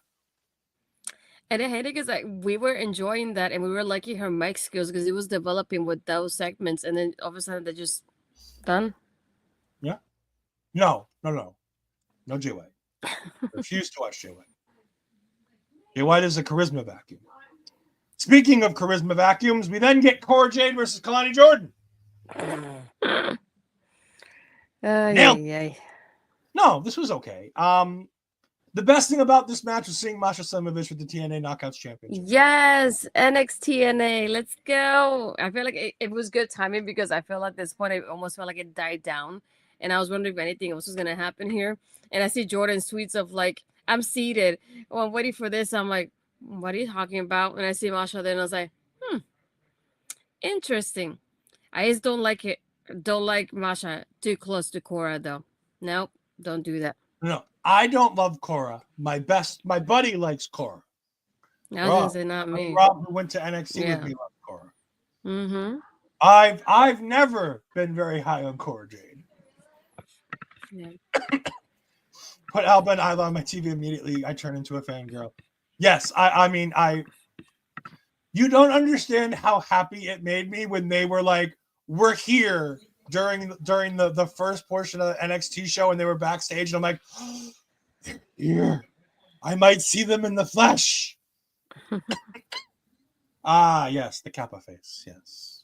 And I hate it because we were enjoying that, and we were liking her mic skills because it was developing with those segments, and then all of a sudden they're just done. Yeah. No Jay White. Refuse to watch Jay White. Jay White is a charisma vacuum. Speaking of charisma vacuums, we then get Cora Jade versus Kelani Jordan. No, this was okay. The best thing about this match was seeing Masha Slamovich with the TNA Knockouts Championship. Yes, NXT TNA, let's go. I feel like it was good timing because I feel at this point it almost felt like it died down, and I was wondering if anything else was gonna happen here. And I see Jordan's tweets of like, "I'm seated. Oh, I'm waiting for this." I'm like, "What are you talking about?" And I see Masha there, and I was like, interesting. I just don't like it. Don't like Masha too close to Cora though. Nope, don't do that. No, I don't love Cora. My buddy likes Cora. I was gonna say not me. Rob, who went to NXT Yeah. with me, loved Cora. Mm-hmm. I've never been very high on Cora Jade. Yeah. Put Alba and Isla on my TV immediately. I turn into a fangirl. Yes, I mean, you don't understand how happy it made me when they were like, we're here during the first portion of the NXT show, and they were backstage, and I'm like, oh, they're here. I might see them in the flesh. Yes, the Kappa face. Yes.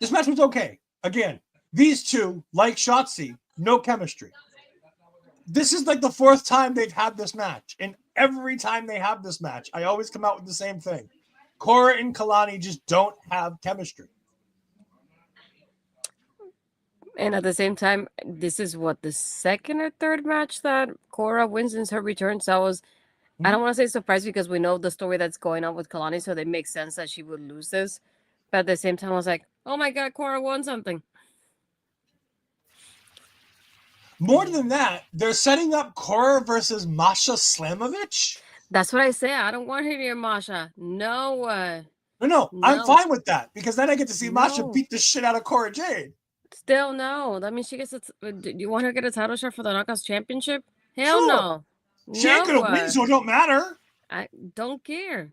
This match was okay. Again, these two, like Shotzi, no chemistry. This is like the fourth time they've had this match. And every time they have this match, I always come out with the same thing. Cora and Kelani just don't have chemistry. And at the same time, this is what the second or third match that Cora wins since her return. So I don't want to say surprised because we know the story that's going on with Kelani, so it makes sense that she would lose this. But at the same time, I was like, oh my God, Cora won something. More than that, they're setting up Cora versus Masha Slamovich. That's what I say. I don't want her near Masha. No. No, I'm fine with that because then I get to see Masha No. beat the shit out of Cora Jade. Still no. That means she gets do you want her to get a title shot for the Knockouts Championship? Hell Sure. no. She ain't gonna win, so it don't matter. I don't care.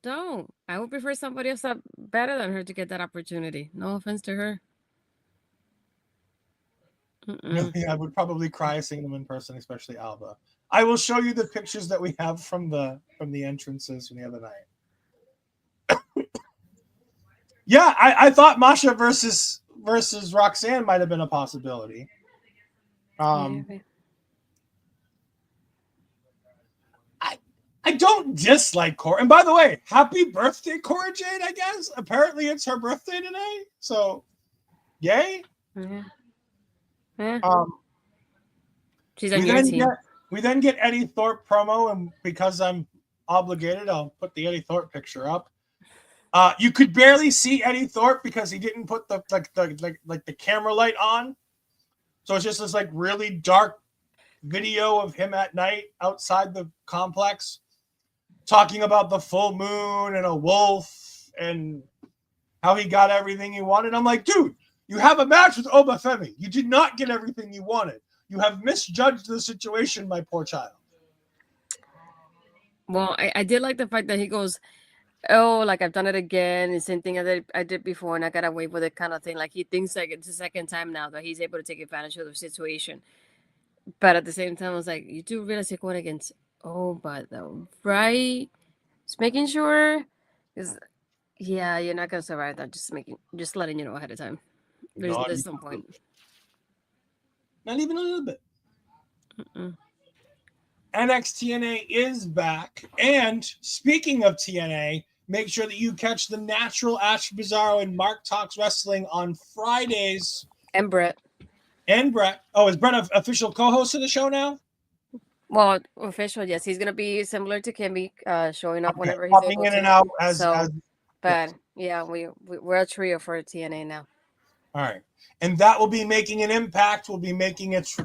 Don't. I would prefer somebody else that better than her to get that opportunity. No offense to her. I would probably cry seeing them in person, especially Alba. I will show you the pictures that we have from the entrances from the other night. Yeah, I thought Masha versus Roxanne might have been a possibility. I don't dislike Cora. And by the way, happy birthday, Cora Jade, I guess. Apparently it's her birthday today. So, yay. Yeah. She's on your team. We then get Eddy Thorpe promo, and because I'm obligated, I'll put the Eddy Thorpe picture up. You could barely see Eddy Thorpe because he didn't put the camera light on. So it's just this like really dark video of him at night outside the complex talking about the full moon and a wolf and how he got everything he wanted. I'm like, dude, you have a match with Oba Femi. You did not get everything you wanted. You have misjudged the situation, my poor child. Well, I did like the fact that he goes, oh, like I've done it again. The same thing I did before, and I got away with it kind of thing. Like he thinks like it's the second time now that he's able to take advantage of the situation. But at the same time, I was like, you do realize you're going against Oba, though, right? Just making sure. Because, yeah, you're not going to survive that. Just letting you know ahead of time. There's some point. Not even a little bit. NXT TNA is back. And speaking of TNA, make sure that you catch the Natural Ash Bizarro and Mark Talks Wrestling on Fridays. And Brett. Oh, is Brett an official co-host of the show now? Well, official, yes. He's going to be similar to Kimmy, showing up whenever he's popping able in to. and out But, yeah, we're a trio for TNA now. All right. And that will be making an impact. Will be making its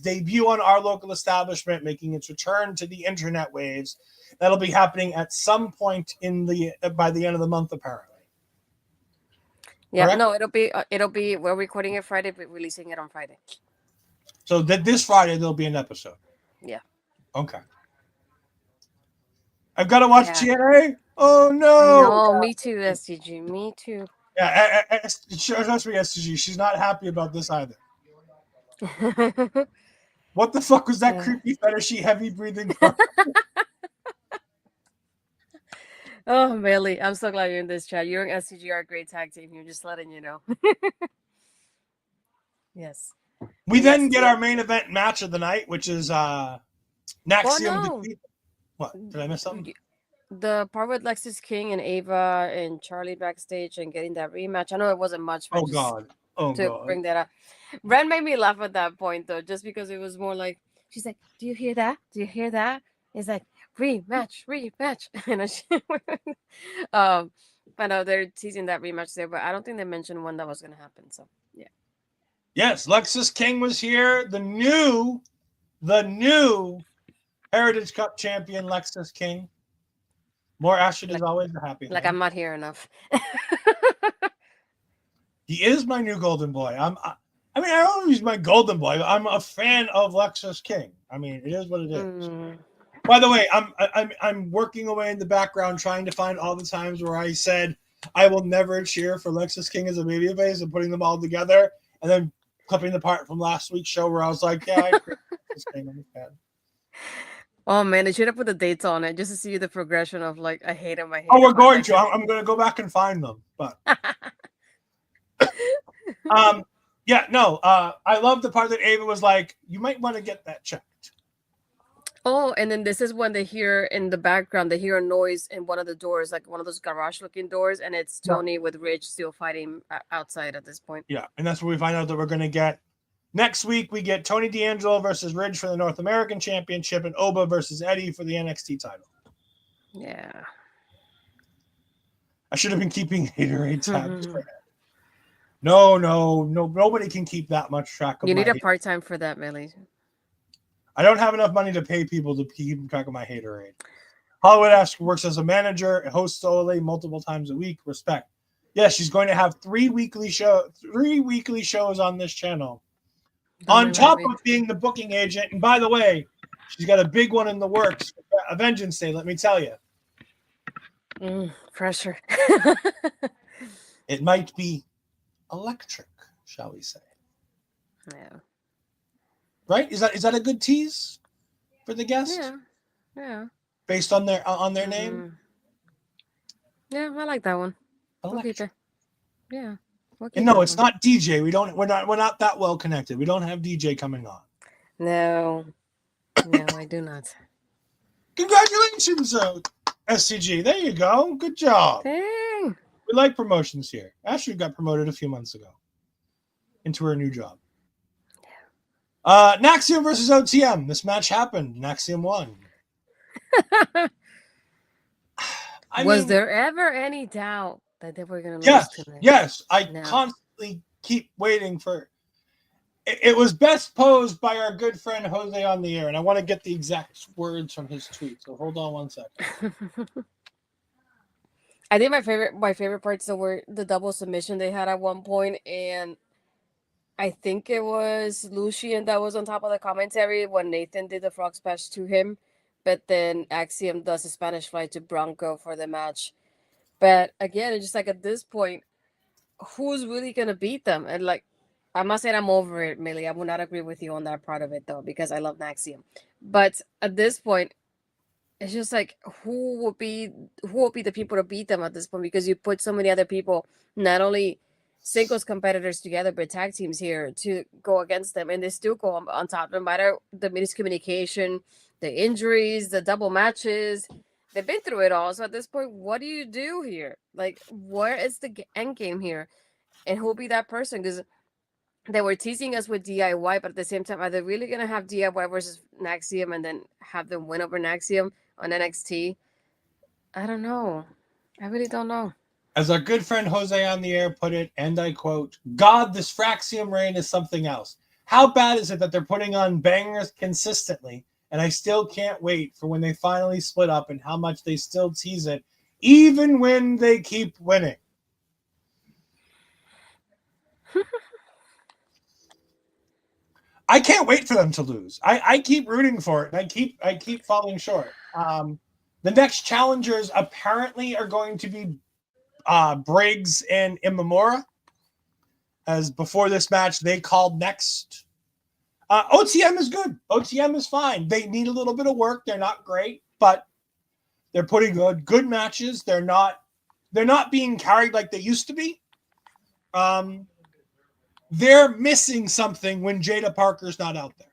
debut on our local establishment, making its return to the internet waves. That'll be happening at some point by the end of the month, apparently. Yeah, Correct? no, it'll be we're recording it Friday, but releasing it on Friday. So this Friday there'll be an episode. Yeah. Okay. I've got to watch TNA. Oh no! No, me too, SCG. Me too. Yeah, trust me, SCG. She's not happy about this either. What the fuck was that creepy fetishy heavy breathing? Oh, Millie, I'm so glad you're in this chat. You and SCG are a great tag team. You're just letting you know. Yes. We then get our main event match of the night, which is Naxium. no. What? Did I miss something? The part with Lexis King and Ava and Charlie backstage and getting that rematch. I know it wasn't much, but to bring that up. Ren made me laugh at that point though, just because it was more like she's like, "Do you hear that? Do you hear that?" It's like rematch. And I know they're teasing that rematch there, but I don't think they mentioned when that was gonna happen. So yeah. Yes, Lexis King was here. The new Heritage Cup champion, Lexis King. More Ashton is always a happy. Like I'm not here enough. He is my new golden boy. I don't know if he's my golden boy, but I'm a fan of Lexis King. I mean, it is what it is. By the way, I'm working away in the background trying to find all the times where I said I will never cheer for Lexis King as a babyface and putting them all together, and then clipping the part from last weche's show where I was like, yeah, I agree with Lexis King. I'm a fan. Oh man, they should have put the dates on it just to see the progression of like I hate him, I hate him. Oh, we're going to. I'm going to go back and find them, but yeah, no. I love the part that Ava was like, "You might want to get that checked." Oh, and then this is when they hear in the background, they hear a noise in one of the doors, like one of those garage-looking doors, and it's Tony with Ridge still fighting outside at this point. Yeah, and that's where we find out that we're going to get next week. We get Tony D'Angelo versus Ridge for the North American Championship, and Oba versus Eddy for the NXT title. Yeah, I should have been keeping haterade tabs for that. No, nobody can keep that much track of. You need a part-time for that, Millie. I don't have enough money to pay people to keep track of my haterade. Hollywood Ash works as a manager, hosts OLA multiple times a week. Respect. Yes, she's going to have 3 weekly shows on this channel. On top of being the booking agent, and by the way, she's got a big one in the works, a Vengeance Day. Let me tell you, pressure. It might be electric, shall we say? Yeah. Right? Is that a good tease for the guest? Yeah. Based on their name. Yeah, I like that one. Electric. Yeah. No, it's not DJ. We're not that well connected. We don't have DJ coming on. No, I do not. Congratulations, SCG. There you go. Good job. Dang. We like promotions here. Ashley got promoted a few months ago into her new job. Naxium versus OTM. This match happened. Naxium won. Was there ever any doubt that they were going to lose tonight? Yes. I constantly keep waiting for it was best posed by our good friend Jose on the air, and I want to get the exact words from his tweet. So hold on one second. I think my favorite parts were the double submission they had at one point, and I think it was Lucian that was on top of the commentary when Nathan did the frog splash to him, but then Axiom does a Spanish fly to Bronco for the match. But again, it's just like at this point, who's really gonna beat them? And like, I must say I'm over it, Millie. I will not agree with you on that part of it though, because I love Naxium. But at this point, it's just like who will be the people to beat them at this point? Because you put so many other people, not only singles competitors together, but tag teams here to go against them, and they still go on top, no matter the miscommunication, the injuries, the double matches. They've been through it all. So at this point, what do you do here? Like, where is the end game here? And who'll be that person? Because they were teasing us with DIY, but at the same time, are they really going to have DIY versus Naxium and then have them win over Naxium on NXT? I don't know. I really don't know. As our good friend Jose on the air put it, and I quote, God, this Fraxium reign is something else. How bad is it that they're putting on bangers consistently, and I still can't wait for when they finally split up and how much they still tease it, even when they keep winning. I can't wait for them to lose. I keep rooting for it, and I keep falling short. The next challengers apparently are going to be Briggs and Imamura. As before this match, they called next. OTM is good. OTM is fine. They need a little bit of work. They're not great, but they're putting good matches. They're not being carried like they used to be. they're missing something when Jada Parker's not out there.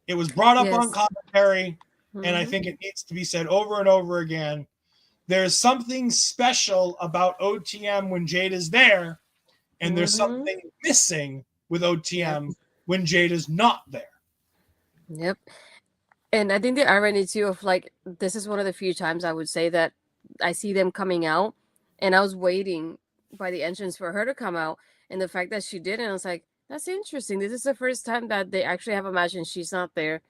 It was brought up on Yes. commentary, and I Mhm. think it needs to be said over and over again. There's something special about OTM when Jade is there, and there's Mhm. something missing with OTM Yep. when Jade is not there. Yep. And I think the irony too of like this is one of the few times I would say that I see them coming out, and I was waiting by the entrance for her to come out, and the fact that she didn't, I was like, that's interesting. This is the first time that they actually have a match and she's not there,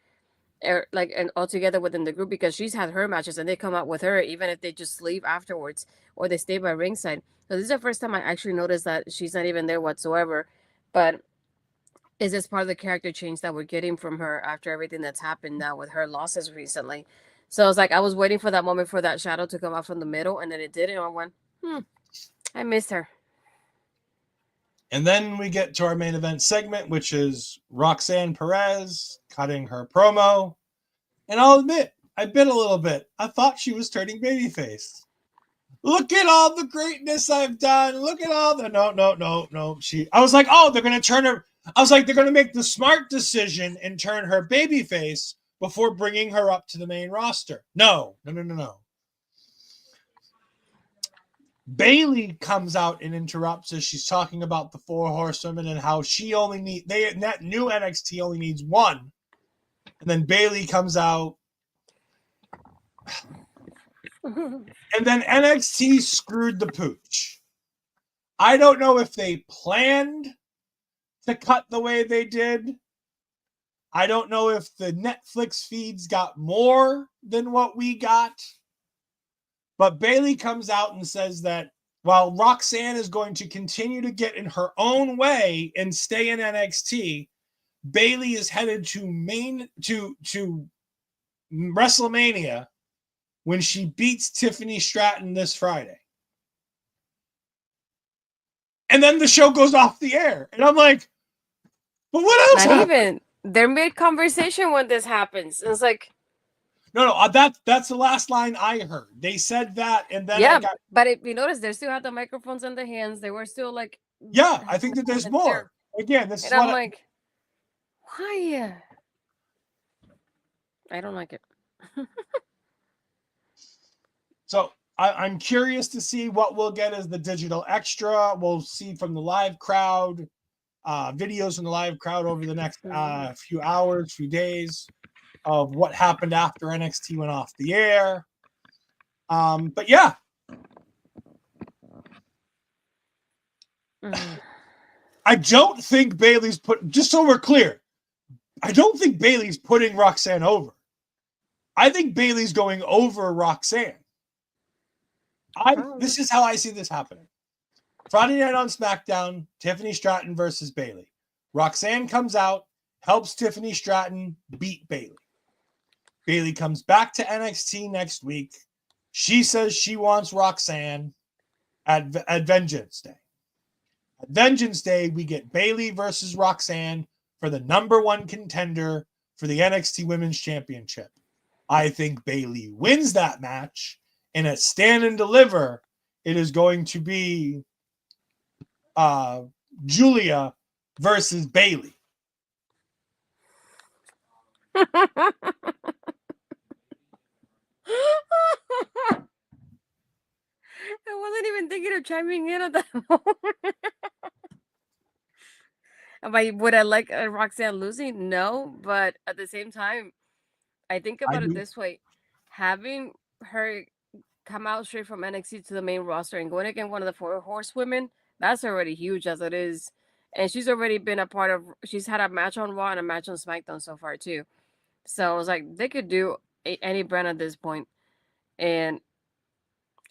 or like and all together within the group because she's had her matches and they come out with her even if they just leave afterwards or they stay by ringside. So this is the first time I actually noticed that she's not even there whatsoever. But is this part of the character change that we're getting from her after everything that's happened now with her losses recently? So I was like, I was waiting for that moment for that shadow to come out from the middle, and then it did, and I went, I missed her. And then we get to our main event segment, which is Roxanne Perez cutting her promo. And I'll admit, I bit a little bit. I thought she was turning babyface. Look at all the greatness I've done. Look at all the no. I was like, oh, they're gonna turn her. I was like, they're gonna make the smart decision and turn her babyface before bringing her up to the main roster. No. Bailey comes out and interrupts as she's talking about the 4 horsewomen and how she only that new NXT only needs one. And then Bailey comes out. And then NXT screwed the pooch. I don't know if they planned to cut the way they did. I don't know if the Netflix feeds got more than what we got. But Bailey comes out and says that while Roxanne is going to continue to get in her own way and stay in NXT, Bailey is headed to WrestleMania when she beats Tiffany Stratton this Friday. And then the show goes off the air. And I'm like, but what else Not happened? even. They're mid conversation when this happens. It's like, No, that's the last line I heard. They said that, and then yeah, but if you notice, they still had the microphones in their hands. They were still like, yeah, I think that there's more. Again, this is and I'm what like, why? I don't like it. So I'm curious to see what we'll get as the digital extra. We'll see from the live crowd, videos from the live crowd over the next few hours, few days of what happened after NXT went off the air. But yeah. I don't think Bailey's just so we're clear, I don't think Bailey's putting Roxanne over. I think Bailey's going over Roxanne. This is how I see this happening. Friday night on SmackDown, Tiffany Stratton versus Bailey. Roxanne comes out, helps Tiffany Stratton beat Bailey. Bailey comes back to NXT next week. She says she wants Roxanne at Vengeance Day. At Vengeance Day, we get Bailey versus Roxanne for the #1 contender for the NXT Women's Championship. I think Bailey wins that match, and at Stand and Deliver, it is going to be Giulia versus Bailey. I wasn't even thinking of chiming in at that moment. Would I like Roxanne losing? No, but at the same time, I think about it this way: having her come out straight from NXT to the main roster and going against one of the 4 horsewomen, that's already huge as it is. And she's already been a part of. She's had a match on Raw and a match on SmackDown so far too. So I was like, they could do any brand at this point, and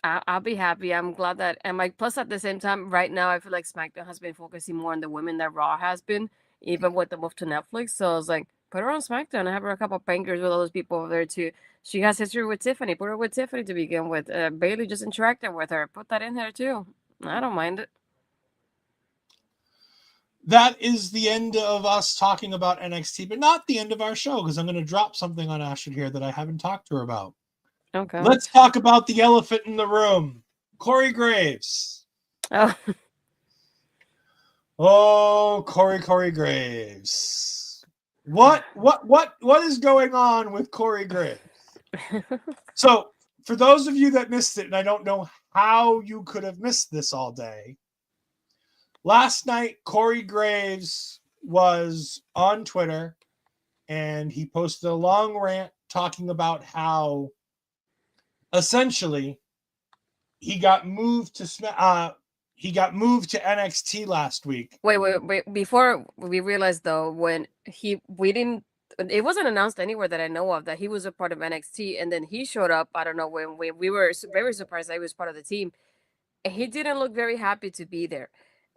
I'll be happy. I'm glad that, and like, plus at the same time, right now, I feel like SmackDown has been focusing more on the women that Raw has been, even with the move to Netflix. So I was like, put her on SmackDown and have her a couple bangers with all those people over there too. She has history with Tiffany. Put her with Tiffany to begin with. Bailey just interacted with her. Put that in there too. I don't mind it. That is the end of us talking about NXT, but not the end of our show, because I'm going to drop something on Ashton here that I haven't talked to her about. Okay. Let's talk about the elephant in the room. Corey Graves. Oh. Oh, Corey Graves. What is going on with Corey Graves? So, for those of you that missed it, and I don't know how you could have missed this all day, last night Corey Graves was on Twitter and he posted a long rant talking about how essentially he got moved to NXT last week. Wait. Before we realized though, when we didn't, it wasn't announced anywhere that I know of that he was a part of NXT, and then he showed up. I don't know when we were very surprised that he was part of the team, and he didn't look very happy to be there.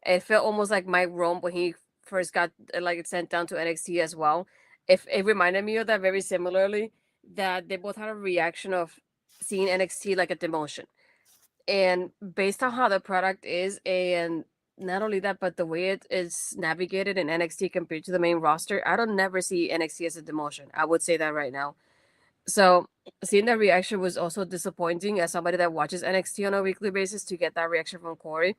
It felt almost like Mike Rome when he first got like sent down to NXT as well. If it reminded me of that very similarly, that they both had a reaction of seeing NXT like a demotion. And based on how the product is, and not only that, but the way it is navigated in NXT compared to the main roster, I don't never see NXT as a demotion. I would say that right now. So seeing that reaction was also disappointing as somebody that watches NXT on a weekly basis to get that reaction from Corey.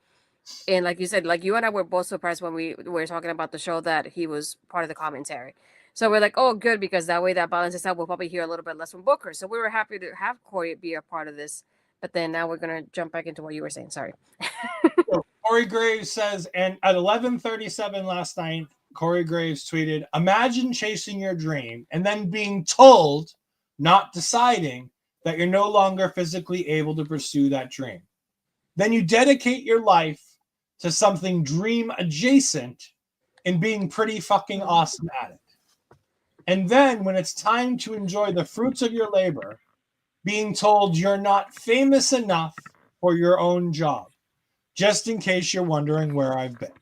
And like you said, like you and I were both surprised when we were talking about the show that he was part of the commentary. So we're like, oh, good, because that way that balances out. We'll probably hear a little bit less from Booker. So we were happy to have Corey be a part of this. But then now we're gonna jump back into what you were saying. Sorry. So Corey Graves says, and at 11:37 last night, Corey Graves tweeted, "Imagine chasing your dream and then being told, not deciding, that you're no longer physically able to pursue that dream. Then you dedicate your life to something dream adjacent and being pretty fucking awesome at it. And then when it's time to enjoy the fruits of your labor, being told you're not famous enough for your own job. Just in case you're wondering where I've been."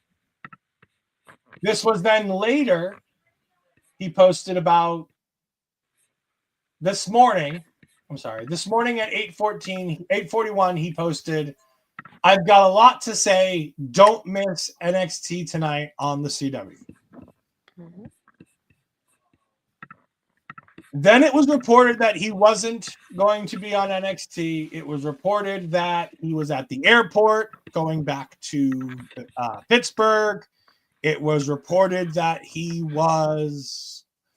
This was then later, he posted about this morning at 8:41, he posted, "I've got a lot to say. Don't miss NXT tonight on the CW." Mm-hmm. Then it was reported that he wasn't going to be on NXT. It was reported that he was at the airport going back to Pittsburgh. It was reported that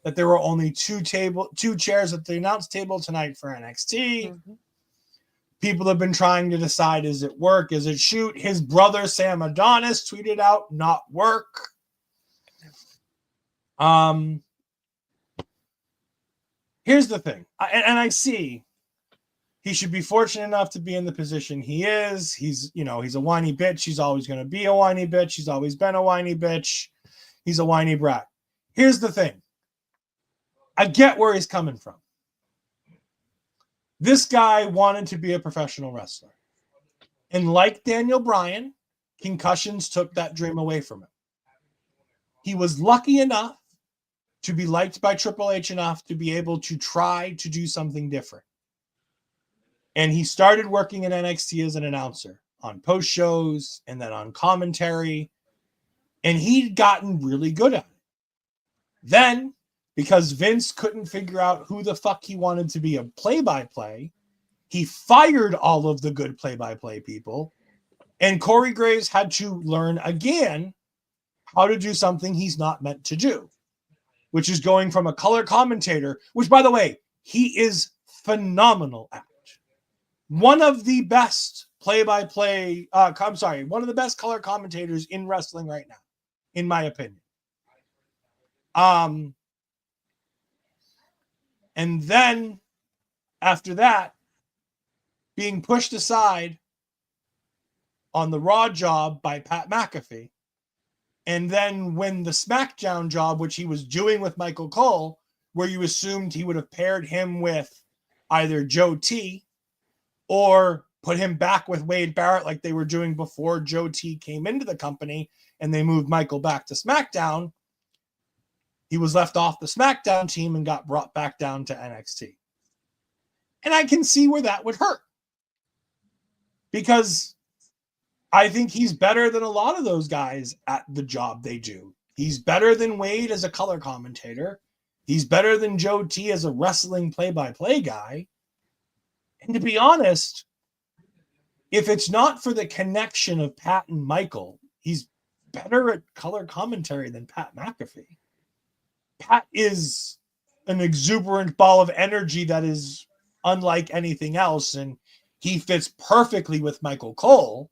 there were only two chairs at the announce table tonight for NXT. Mm-hmm. People have been trying to decide, is it work? Is it shoot? His brother, Sam Adonis, tweeted out, not work. Here's the thing. I see he should be fortunate enough to be in the position he is. He's a whiny bitch. He's always going to be a whiny bitch. He's always been a whiny bitch. He's a whiny brat. Here's the thing. I get where he's coming from. This guy wanted to be a professional wrestler. And like Daniel Bryan, concussions took that dream away from him. He was lucky enough to be liked by Triple H enough to be able to try to do something different. And he started working in NXT as an announcer on post shows and then on commentary. And he'd gotten really good at it. Then, because Vince couldn't figure out who the fuck he wanted to be a play-by-play, he fired all of the good play-by-play people. And Corey Graves had to learn again how to do something he's not meant to do, which is going from a color commentator, which, by the way, he is phenomenal at. One of the best play-by-play, one of the best color commentators in wrestling right now, in my opinion. And then after that, being pushed aside on the Raw job by Pat McAfee. And then when the SmackDown job, which he was doing with Michael Cole, where you assumed he would have paired him with either Joe T or put him back with Wade Barrett like they were doing before Joe T came into the company and they moved Michael back to SmackDown, he was left off the SmackDown team and got brought back down to NXT. And I can see where that would hurt. Because I think he's better than a lot of those guys at the job they do. He's better than Wade as a color commentator. He's better than Joe T as a wrestling play-by-play guy. And to be honest, if it's not for the connection of Pat and Michael, he's better at color commentary than Pat McAfee. Pat is an exuberant ball of energy that is unlike anything else, and he fits perfectly with Michael Cole.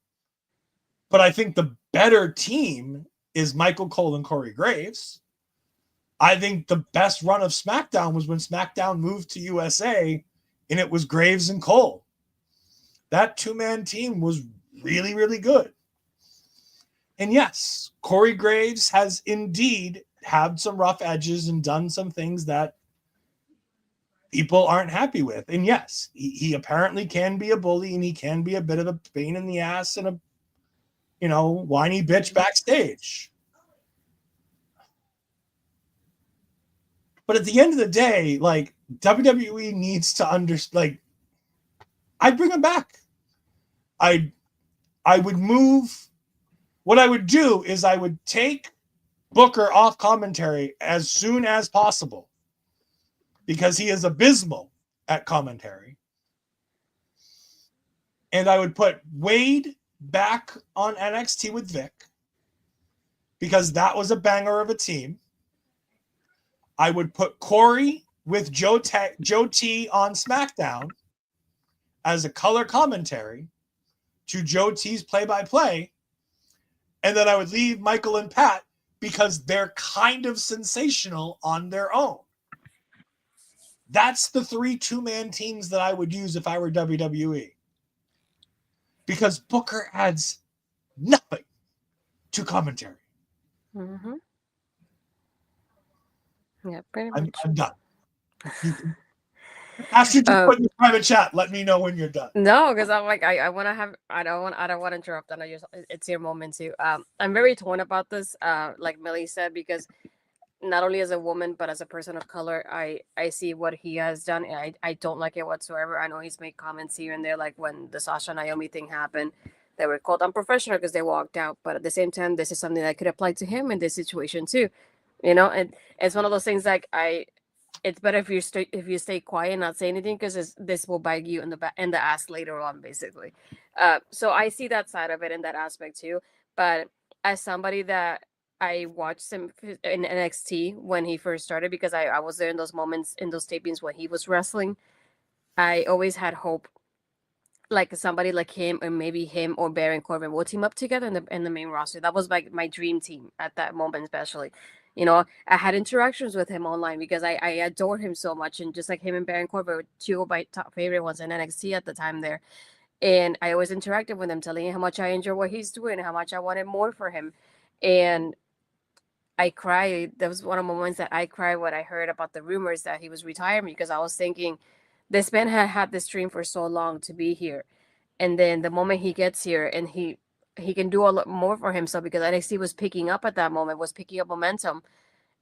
But I think the better team is Michael Cole and Corey Graves. I think the best run of SmackDown was when SmackDown moved to USA, and it was Graves and Cole. That two-man team was really, really good. And yes, Corey Graves has indeed had some rough edges and done some things that people aren't happy with. And yes, he apparently can be a bully, and he can be a bit of a pain in the ass and a, whiny bitch backstage. But at the end of the day, like, WWE needs to understand, I'd bring him back. I would move. What I would do is I would take Booker off commentary as soon as possible because he is abysmal at commentary. And I would put Wade back on NXT with Vic because that was a banger of a team. I would put Corey with Joe T on SmackDown as a color commentary to Joe T's play-by-play. And then I would leave Michael and Pat because they're kind of sensational on their own. That's the 3 two-man teams that I would use if I were WWE. Because Booker adds nothing to commentary. Mm-hmm. Yeah, pretty much. I'm done. After you put in the private chat, let me know when you're done. No, because I'm like, I want to have, I don't want to interrupt. And it's your moment too. I'm very torn about this. Like Millie said, because not only as a woman, but as a person of color, I see what he has done. And I don't like it whatsoever. I know he's made comments here and there, like when the Sasha Naomi thing happened, they were called unprofessional because they walked out. But at the same time, this is something that could apply to him in this situation too. And it's one of those things like it's better if you stay quiet and not say anything because this will bite you in the ass later on, basically. So I see that side of it in that aspect too. But as somebody that I watched him in NXT when he first started, because I was there in those moments, in those tapings when he was wrestling, I always had hope, like somebody like him, or maybe him or Baron Corbin will team up together in the main roster. That was my dream team at that moment, especially. I had interactions with him online because I adored him so much, and just like him and Baron Corbin were 2 of my top favorite ones in NXT at the time there. And I always interacted with him, telling him how much I enjoy what he's doing, how much I wanted more for him. And I cried. That was one of the moments that I cried when I heard about the rumors that he was retiring, because I was thinking, this man had this dream for so long to be here. And then the moment he gets here and he can do a lot more for himself, because NXT was picking up at that moment, was picking up momentum.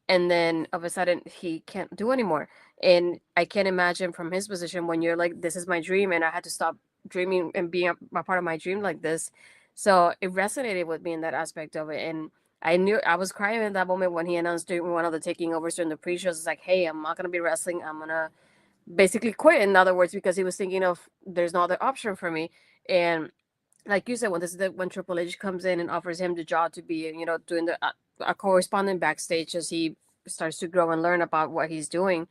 And then all of a sudden he can't do anymore. And I can't imagine from his position when you're like, this is my dream and I had to stop dreaming and being a part of my dream like this. So it resonated with me in that aspect of it. And I knew I was crying in that moment when he announced during one of the taking overs during the pre-shows. It's like, hey, I'm not going to be wrestling. I'm going to basically quit, in other words, because he was thinking of there's no other option for me. And like you said, when Triple H comes in and offers him the job to be, doing a correspondent backstage as he starts to grow and learn about what he's doing.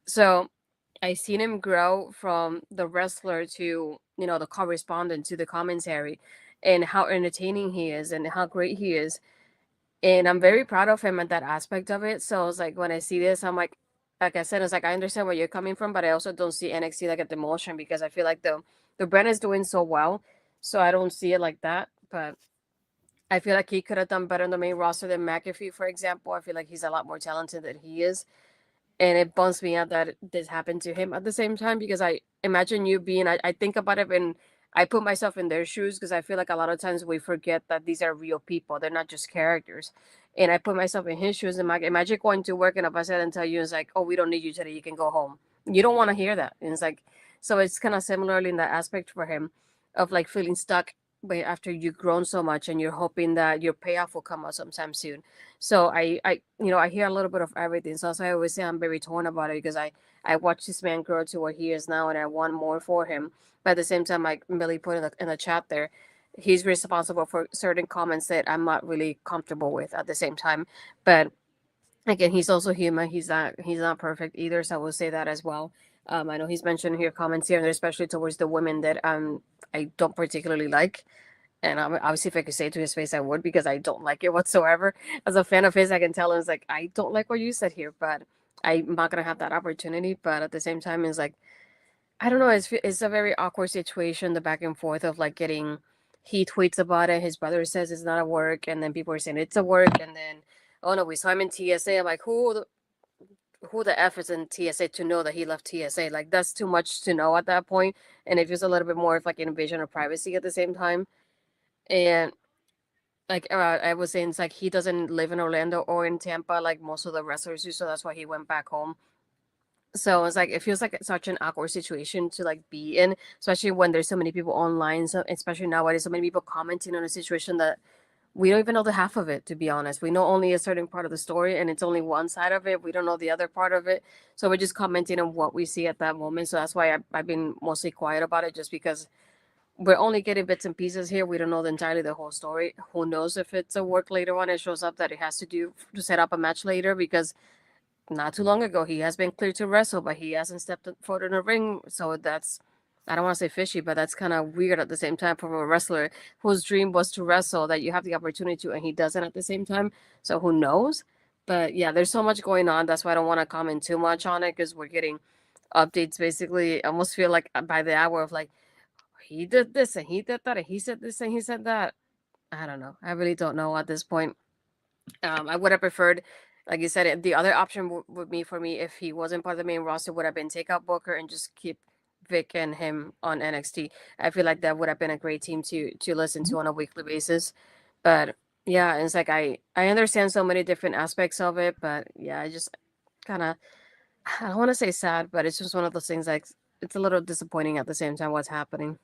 So I seen him grow from the wrestler to, the correspondent, to the commentary, and how entertaining he is and how great he is. And I'm very proud of him at that aspect of it. So it's like, when I see this, I'm like I said, it's like, I understand where you're coming from, but I also don't see NXT like a demotion, because I feel like the brand is doing so well. So I don't see it like that. But I feel like he could have done better in the main roster than McAfee, for example. I feel like he's a lot more talented than he is. And it bums me out that this happened to him at the same time, because I imagine you being, I think about it and I put myself in their shoes, because I feel like a lot of times we forget that these are real people. They're not just characters. And I put myself in his shoes, and imagine going to work and if I said and tell you, it's like, oh, we don't need you today, you can go home. You don't want to hear that. And it's like, so it's kind of similarly in that aspect for him, of like feeling stuck after you've grown so much and you're hoping that your payoff will come out sometime soon. So I hear a little bit of everything. So as I always say, I'm very torn about it, because I watched this man grow to where he is now, and I want more for him. But at the same time, like Millie put in the chat there, he's responsible for certain comments that I'm not really comfortable with at the same time. But again, he's also human. He's not perfect either, so I will say that as well. I know he's mentioned here comments here and there, especially towards the women that I don't particularly like. And obviously, if I could say it to his face, I would, because I don't like it whatsoever. As a fan of his, I can tell him, it's like, I don't like what you said here, but I'm not gonna have that opportunity. But at the same time, it's like, I don't know. It's a very awkward situation, the back and forth of like getting. He tweets about it. His brother says it's not a work, and then people are saying it's a work, and then, oh no, we saw him in TSA. I'm like, who the F is in TSA to know that he left TSA? Like, that's too much to know at that point. And it feels a little bit more of like an invasion of privacy at the same time. And like I was saying, it's like he doesn't live in Orlando or in Tampa like most of the wrestlers do, so that's why he went back home. So it's like it feels like such an awkward situation to like be in, especially when there's so many people online. So especially nowadays, so many people commenting on a situation that we don't even know the half of it. To be honest, we know only a certain part of the story, and it's only one side of it. We don't know the other part of it, so we're just commenting on what we see at that moment. So that's why I've been mostly quiet about it, just because we're only getting bits and pieces here. We don't know entirely the whole story. Who knows if it's a work later on? It shows up that it has to do to set up a match later, because not too long ago he has been cleared to wrestle, but he hasn't stepped foot in the ring. So that's, I don't want to say fishy, but that's kind of weird at the same time for a wrestler whose dream was to wrestle, that you have the opportunity to, and he doesn't at the same time. So who knows? But yeah, there's so much going on. That's why I don't want to comment too much on it, because we're getting updates basically. I almost feel like by the hour of like, he did this and he did that and he said this and he said that. I don't know. I really don't know at this point. I would have preferred, like you said, the other option would be for me, if he wasn't part of the main roster, would have been take out Booker and just keep Vic and him on NXT. I feel like that would have been a great team to listen to on a weekly basis. But yeah, it's like I understand so many different aspects of it, but yeah, I just kind of, I don't want to say sad, but it's just one of those things, like it's a little disappointing at the same time what's happening.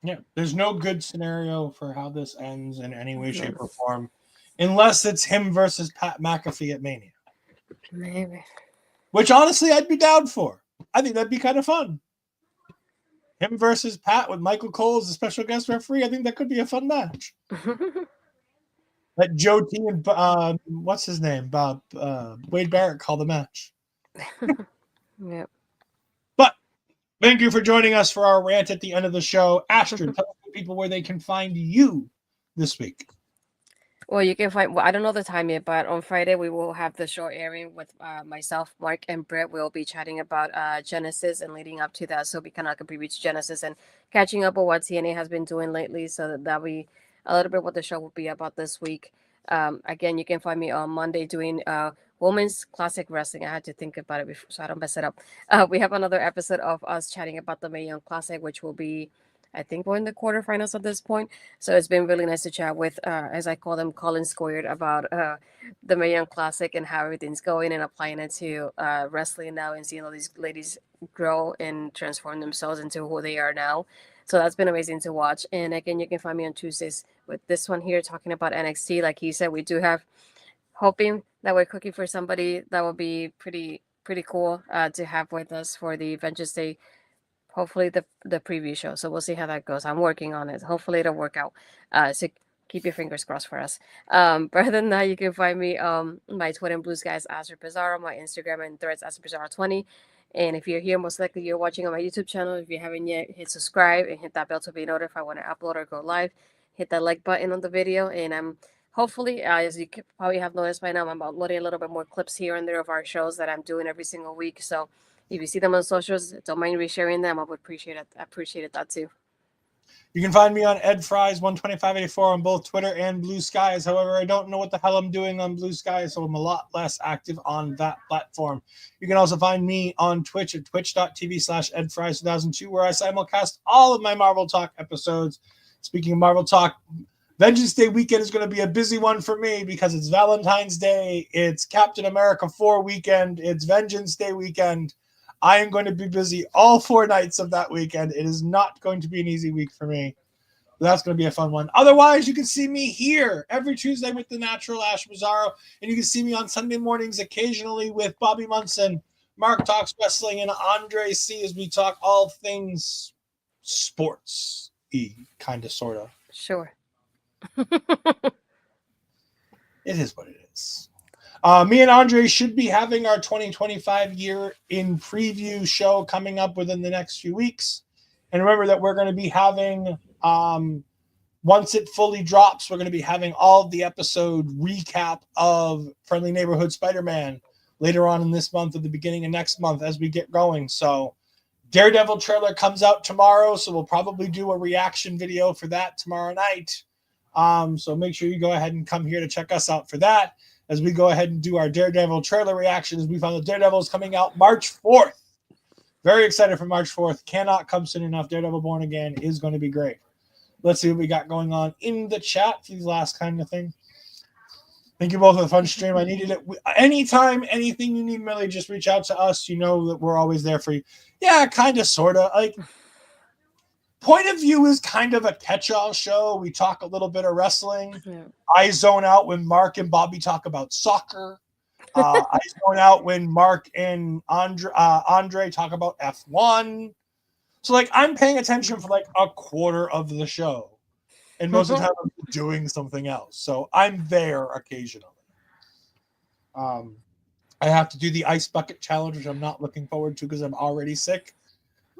Yeah, there's no good scenario for how this ends in any way, shape, or No. form, unless it's him versus Pat McAfee at Mania, Maybe. which honestly I'd be down for. I think that'd be kind of fun. Him versus Pat with Michael Cole as a special guest referee. I think that could be a fun match. Let Joe T and what's his name, Bob Wade Barrett call the match. Yep. But thank you for joining us for our rant at the end of the show. Astrid, tell people where they can find you this week. Well, you can find. Well, I don't know the time yet, but on Friday we will have the show airing with myself, Mark, and Brett. We'll be chatting about Genesis and leading up to that. So we kind of can reach Genesis and catching up on what TNA has been doing lately. So that'll be a little bit what the show will be about this week. Again, you can find me on Monday doing Women's Classic Wrestling. I had to think about it before, so I don't mess it up. We have another episode of us chatting about the Mae Young Classic, which will be, I think, we're in the quarterfinals at this point. So it's been really nice to chat with, as I call them, Colin Squared, about the Mae Young Classic and how everything's going, and applying it to wrestling now, and seeing all these ladies grow and transform themselves into who they are now. So that's been amazing to watch. And again, you can find me on Tuesdays with this one here, talking about NXT. Like he said, we do have, hoping that we're cooking for somebody that will be pretty cool to have with us for the Vengeance Day, hopefully the preview show. So we'll see how that goes. I'm working on it. Hopefully it'll work out. So keep your fingers crossed for us. But other than that, you can find me my Twitter and Blue Skies Astrid Pizarro, my Instagram and Threads Astrid Pizarro 20. And if you're here, most likely you're watching on my YouTube channel. If you haven't yet, hit subscribe and hit that bell to be notified when I upload or go live. Hit that like button on the video, and I'm hopefully, as you probably have noticed by now, I'm uploading a little bit more clips here and there of our shows that I'm doing every single week. So if you see them on socials, don't mind resharing them. I would appreciate it. I appreciated that too. You can find me on Ed Fries 12584 on both Twitter and Blue Skies. However, I don't know what the hell I'm doing on Blue Skies, so I'm a lot less active on that platform. You can also find me on Twitch at twitch.tv/EdFries2002, where I simulcast all of my Marvel Talk episodes. Speaking of Marvel Talk, Vengeance Day weekend is going to be a busy one for me because it's Valentine's Day, it's Captain America 4 weekend, it's Vengeance Day weekend. I am going to be busy all 4 nights of that weekend. It is not going to be an easy week for me. But that's going to be a fun one. Otherwise, you can see me here every Tuesday with the Natural Ash Bizarro, and you can see me on Sunday mornings occasionally with Bobby Munson, Mark Talks Wrestling, and Andre C. as we talk all things sports-y, kind of, sort of. Sure. It is what it is. Me and Andre should be having our 2025 year in preview show coming up within the next few weeks. And remember that we're going to be having, once it fully drops, we're going to be having all of the episode recap of Friendly Neighborhood Spider-Man later on in this month or the beginning of next month as we get going. So Daredevil trailer comes out tomorrow, so we'll probably do a reaction video for that tomorrow night. So make sure you go ahead and come here to check us out for that as we go ahead and do our Daredevil trailer reactions. We found that Daredevil is coming out March 4th. Very excited for March 4th. Cannot come soon enough. Daredevil Born Again is going to be great. Let's see what we got going on in the chat for these last kind of thing. Thank you both for the fun stream. I needed it. Anytime, anything you need, Millie, just reach out to us. You know that we're always there for you. Yeah, kind of, sort of. Like, Point of View is kind of a catch-all show. We talk a little bit of wrestling. Yeah. I zone out when Mark and Bobby talk about soccer. I zone out when Mark and Andre talk about F1. So, like, I'm paying attention for, like, a quarter of the show. And most of the time, I'm doing something else. So, I'm there occasionally. I have to do the ice bucket challenge, which I'm not looking forward to because I'm already sick.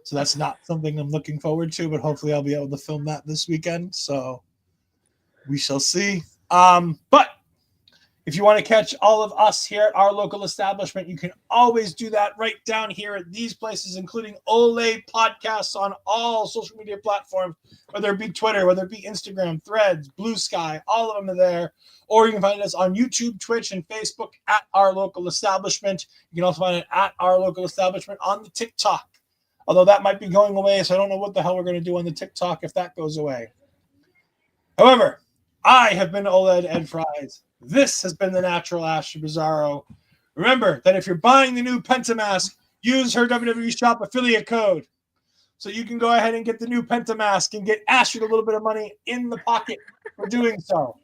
So, that's not something I'm looking forward to. But hopefully, I'll be able to film that this weekend. So, we shall see. But if you want to catch all of us here at our local establishment, you can always do that right down here at these places, including Olay Podcasts on all social media platforms, whether it be Twitter, whether it be Instagram, Threads, Blue Sky, all of them are there. Or you can find us on YouTube, Twitch, and Facebook at our local establishment. You can also find it at our local establishment on the TikTok. Although that might be going away, so I don't know what the hell we're going to do on the TikTok if that goes away. However, I have been OLED Ed Fries. This has been the Natural Ash Bizarro. Remember that if you're buying the new Pentamask, use her WWE Shop affiliate code so you can go ahead and get the new Pentamask and get Astrid a little bit of money in the pocket for doing so.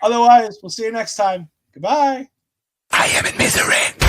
Otherwise, we'll see you next time. Goodbye. I am in misery.